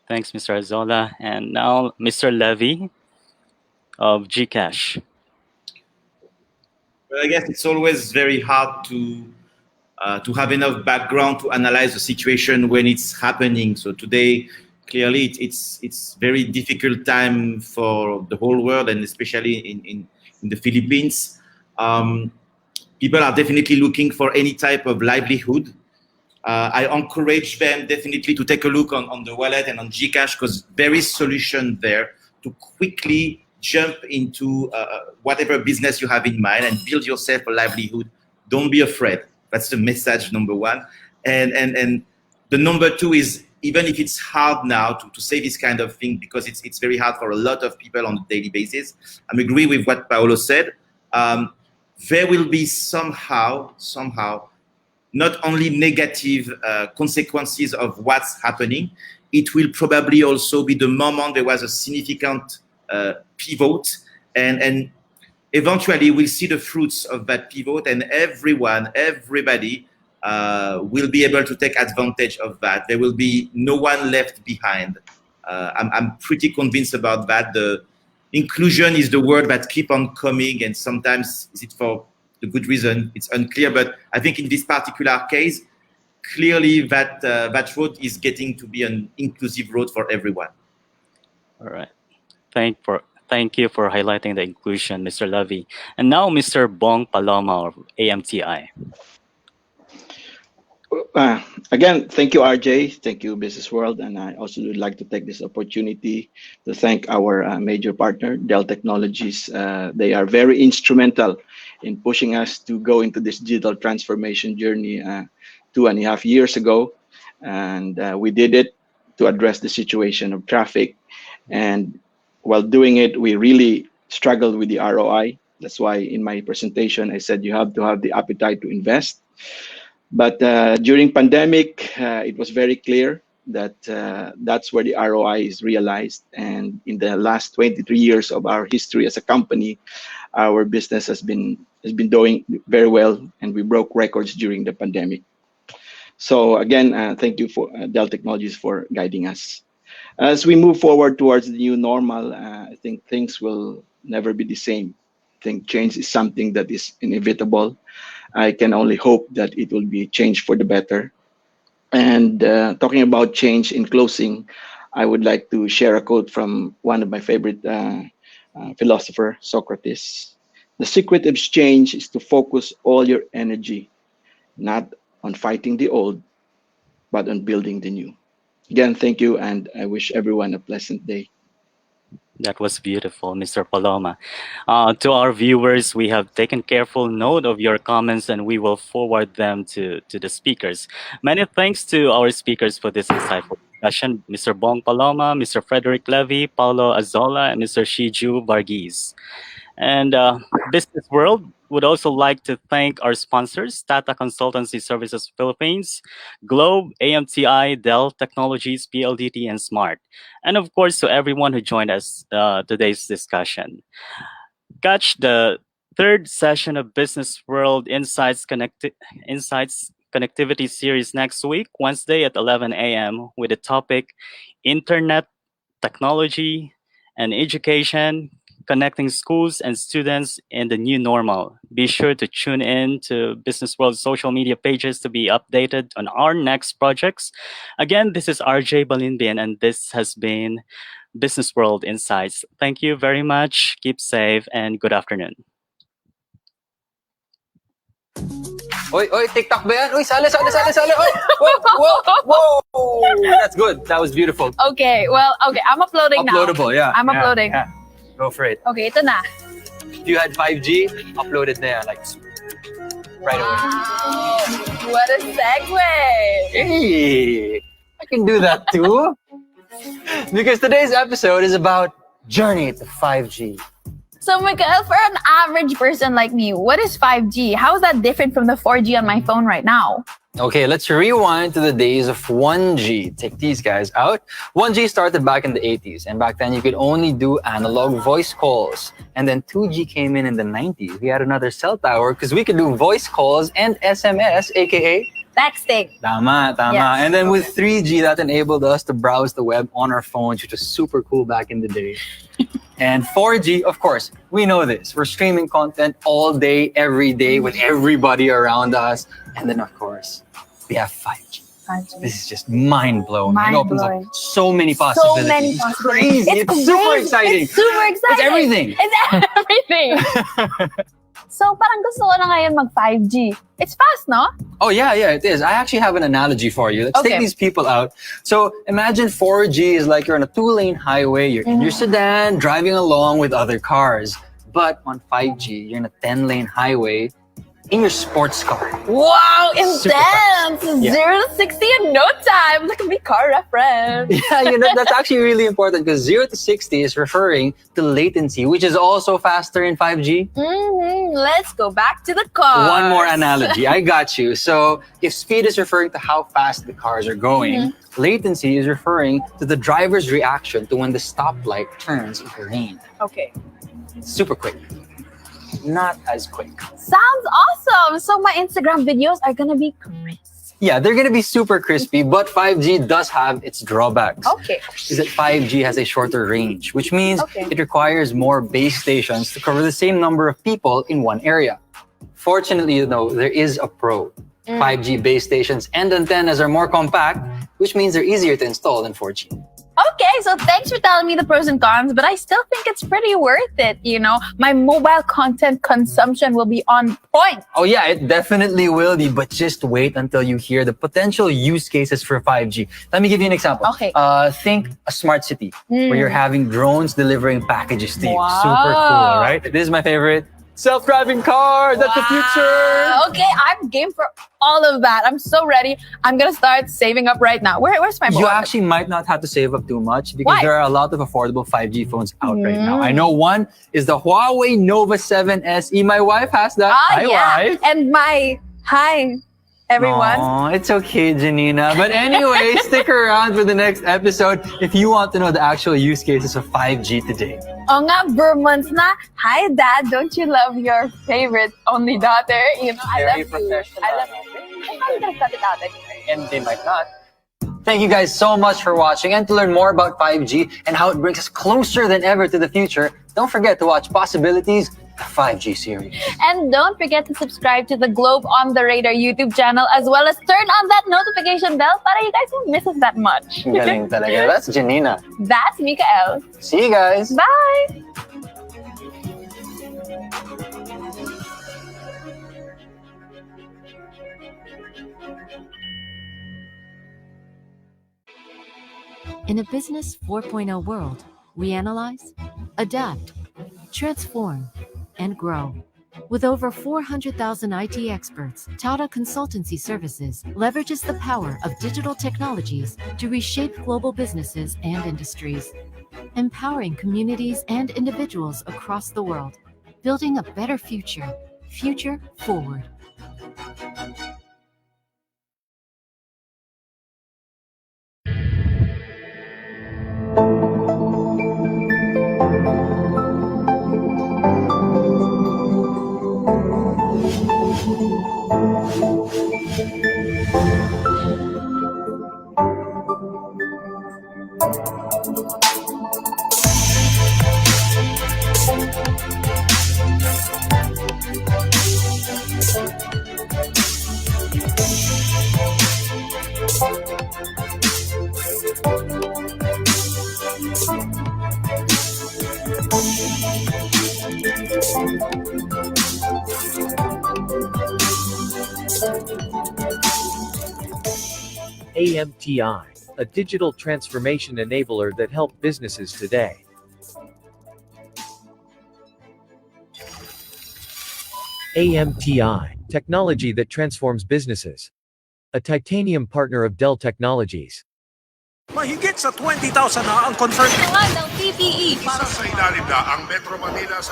Speaker 7: Thanks, Mr. Azola. And now, Mr. Levy of GCash.
Speaker 9: Well, I guess it's always very hard to have enough background to analyze the situation when it's happening. So today, clearly, it's very difficult time for the whole world, and especially in the Philippines. People are definitely looking for any type of livelihood. I encourage them definitely to take a look on the wallet and on GCash, because there is solution there to quickly jump into whatever business you have in mind and build yourself a livelihood. Don't be afraid. That's the message number one. And the number two is, even if it's hard now to say this kind of thing, because it's very hard for a lot of people on a daily basis, I agree with what Paolo said. There will be somehow not only negative consequences of what's happening, it will probably also be the moment there was a significant pivot, and eventually we'll see the fruits of that pivot, and everybody will be able to take advantage of that. There will be no one left behind. I'm pretty convinced about that. The inclusion is the word that keep on coming, and sometimes is it for the good reason? It's unclear, but I think in this particular case, clearly that road is getting to be an inclusive road for everyone.
Speaker 7: All right. Thank you for highlighting the inclusion, Mr. Levy. And now, Mr. Bong Paloma of AMTI.
Speaker 8: Again, thank you, RJ. Thank you, Business World. And I also would like to take this opportunity to thank our major partner, Dell Technologies. They are very instrumental in pushing us to go into this digital transformation journey 2.5 years ago. And we did it to address the situation of traffic. And while doing it, we really struggled with the ROI. That's why in my presentation, I said you have to have the appetite to invest. But during pandemic, it was very clear that that's where the ROI is realized. And in the last 23 years of our history as a company, our business has been doing very well, and we broke records during the pandemic. So again, thank you for Dell Technologies for guiding us. As we move forward towards the new normal, I think things will never be the same. I think change is something that is inevitable. I can only hope that it will be changed for the better. And talking about change, in closing, I would like to share a quote from one of my favorite philosopher, Socrates. The secret of change is to focus all your energy, not on fighting the old, but on building the new. Again, thank you, and I wish everyone a pleasant day.
Speaker 7: That was beautiful, Mr. Paloma. To our viewers, we have taken careful note of your comments, and we will forward them to the speakers. Many thanks to our speakers for this insightful discussion, Mr. Bong Paloma, Mr. Frederick Levy, Paulo Azola, and Mr. Shiju Varghese. And Business World would also like to thank our sponsors, Tata Consultancy Services Philippines, Globe, AMTI, Dell Technologies, PLDT, and Smart. And of course, to everyone who joined us today's discussion. Catch the third session of Business World Insights Connectivity Series next week, Wednesday at 11 a.m. with the topic Internet, Technology, and Education, Connecting Schools and Students in the New Normal. Be sure to tune in to Business World's social media pages to be updated on our next projects. Again, this is RJ Balinbin, and this has been Business World Insights. Thank you very much. Keep safe and good afternoon.
Speaker 12: Oy, TikTok ba yan? Oy, sali. Oy, whoa. That's good. That was beautiful.
Speaker 4: Okay, I'm uploading now.
Speaker 12: Uploadable, yeah.
Speaker 4: I'm uploading.
Speaker 12: Yeah. Go for it.
Speaker 4: Okay, ito na.
Speaker 12: If you had 5G, uploaded na yan, like, right away.
Speaker 4: Wow, what a segue.
Speaker 12: Hey, I can do that too. Because today's episode is about journey to 5G.
Speaker 4: So, Miguel, for an average person like me, what is 5G? How is that different from the 4G on my phone right now?
Speaker 12: Okay, let's rewind to the days of 1G. Take these guys out. 1G started back in the 80s, and back then you could only do analog voice calls. And then 2G came in the 90s. We had another cell tower because we could do voice calls and SMS, aka
Speaker 4: texting.
Speaker 12: Tama.
Speaker 4: Yes.
Speaker 12: And then with 3G, that enabled us to browse the web on our phones, which was super cool back in the day. And 4G, of course, we know this. We're streaming content all day, every day with everybody around us. And then, of course, we have 5G.
Speaker 4: 5G.
Speaker 12: This is just mind-blowing. It opens up
Speaker 4: Mind-blowing.
Speaker 12: so many possibilities.
Speaker 4: So many
Speaker 12: It's
Speaker 4: possibilities.
Speaker 12: crazy. It's super
Speaker 4: crazy.
Speaker 12: exciting.
Speaker 4: It's super exciting.
Speaker 12: It's everything.
Speaker 4: It's everything. So parang gusto ko na ngayon mag 5G. It's fast, no?
Speaker 12: Oh, yeah, it is. I actually have an analogy for you. Let's
Speaker 4: Okay.
Speaker 12: take these people out. So imagine 4G is like you're on a 2-lane highway. You're in your sedan, driving along with other cars. But on 5G, you're in a 10-lane highway in your sports car.
Speaker 4: Wow,
Speaker 12: Super
Speaker 4: intense!
Speaker 12: fast. Yeah.
Speaker 4: 0 to 60 in no time. Look at me, car reference.
Speaker 12: Yeah, that's actually really important because 0 to 60 is referring to latency, which is also faster in 5G.
Speaker 4: Let's go back to the car.
Speaker 12: One more analogy. I got you. So if speed is referring to how fast the cars are going, latency is referring to the driver's reaction to when the stoplight turns green.
Speaker 4: Okay.
Speaker 12: Super quick. Not as quick.
Speaker 4: Sounds awesome. So my Instagram videos are gonna be crisp.
Speaker 12: Yeah, they're gonna be super crispy, but 5G does have its drawbacks.
Speaker 4: Okay.
Speaker 12: Is that 5G has a shorter range, which means it requires more base stations to cover the same number of people in one area. Fortunately, though, there is a pro. 5G base stations and antennas are more compact, which means they're easier to install than 4G.
Speaker 4: Okay, so thanks for telling me the pros and cons, but I still think it's pretty worth it, you know? My mobile content consumption will be on point.
Speaker 12: Oh yeah, it definitely will be, but just wait until you hear the potential use cases for 5G. Let me give you an example.
Speaker 4: Okay.
Speaker 12: Think a smart city where you're having drones delivering packages to you.
Speaker 4: Wow.
Speaker 12: Super cool, right? This is my favorite. Self-driving car, that's the future.
Speaker 4: Okay, I'm game for all of that. I'm so ready. I'm gonna start saving up right now. Where's my
Speaker 12: You
Speaker 4: wallet?
Speaker 12: actually might not have to save up too much because
Speaker 4: Why?
Speaker 12: there are a lot of affordable 5G phones out right now. I know one is the Huawei Nova 7 SE. My wife has that. Hi, wife.
Speaker 4: And hi, everyone.
Speaker 12: Aw, it's okay, Janina. But anyway, stick around for the next episode if you want to know the actual use cases of 5G today.
Speaker 4: Oh nga, months na. Hi, Dad. Don't you love your favorite only daughter? You know, I
Speaker 12: Very
Speaker 4: love
Speaker 12: professional.
Speaker 4: you. I love you. I'm probably gonna cut it out anyway.
Speaker 12: And they might not. Thank you guys so much for watching, and to learn more about 5G and how it brings us closer than ever to the future, don't forget to watch Possibilities, the 5G series.
Speaker 4: And don't forget to subscribe to the Globe on the Radar YouTube channel, as well as turn on that notification bell para you guys won't miss us that much.
Speaker 12: Galing talaga. That's Janina.
Speaker 4: That's Mikael.
Speaker 12: See you guys.
Speaker 4: Bye!
Speaker 1: In a Business 4.0 world, we analyze, adapt, transform, and grow. With over 400,000 IT experts, Tata Consultancy Services leverages the power of digital technologies to reshape global businesses and industries, empowering communities and individuals across the world, building a better future, future forward.
Speaker 2: AMTI, a digital transformation enabler that helps businesses today. AMTI, technology that transforms businesses. A titanium partner of Dell Technologies.
Speaker 3: Mahigit sa 20,000 na ang confirmed.
Speaker 4: ng PPE.
Speaker 5: Isa sa ilalim na ang Metro Manila sa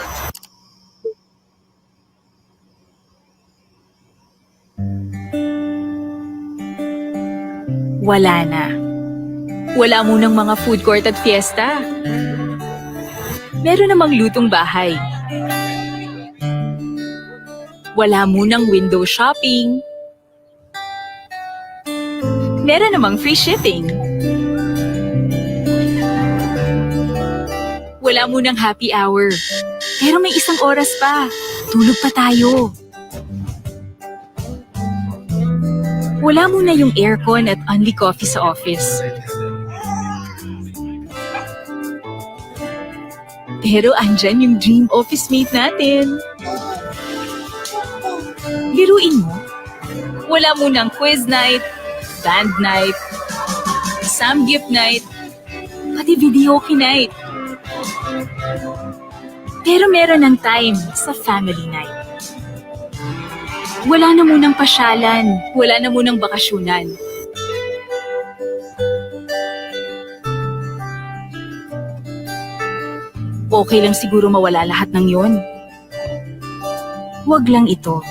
Speaker 13: Wala na. Wala munang mga food court at fiesta. Meron namang lutong bahay. Wala munang window shopping. Meron namang free shipping. Wala munang happy hour. Pero may isang oras pa. Tulog pa tayo. Wala muna yung aircon at only coffee sa office. Pero andyan yung dream office mate natin. Biruin mo, wala munang quiz night, band night, samgyup night, pati videoke night. Pero meron ng time sa family night. Wala na munang pasyalan, wala na munang bakasyunan. Okay lang siguro mawala lahat ng yon. Huwag lang ito.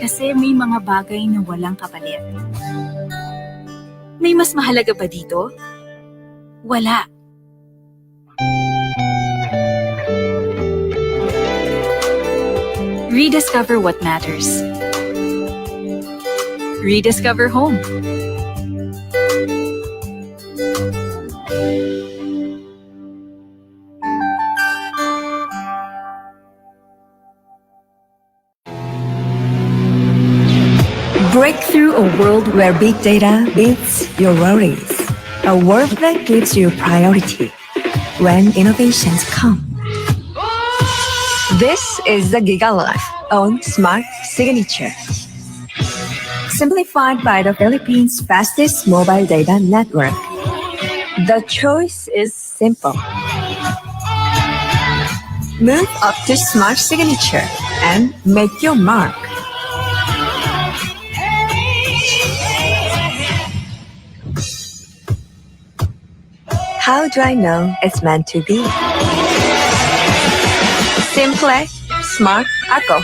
Speaker 13: Kasi may mga bagay na walang kapalit. May mas mahalaga ba dito? Wala. Rediscover what matters. Rediscover home.
Speaker 6: Break through a world where big data beats your worries. A world that gives you priority when innovations come. This is the GigaLife on Smart Signature. Simplified by the Philippines' fastest mobile data network. The choice is simple. Move up to Smart Signature and make your mark. How do I know it's meant to be? Simple, smart, ako.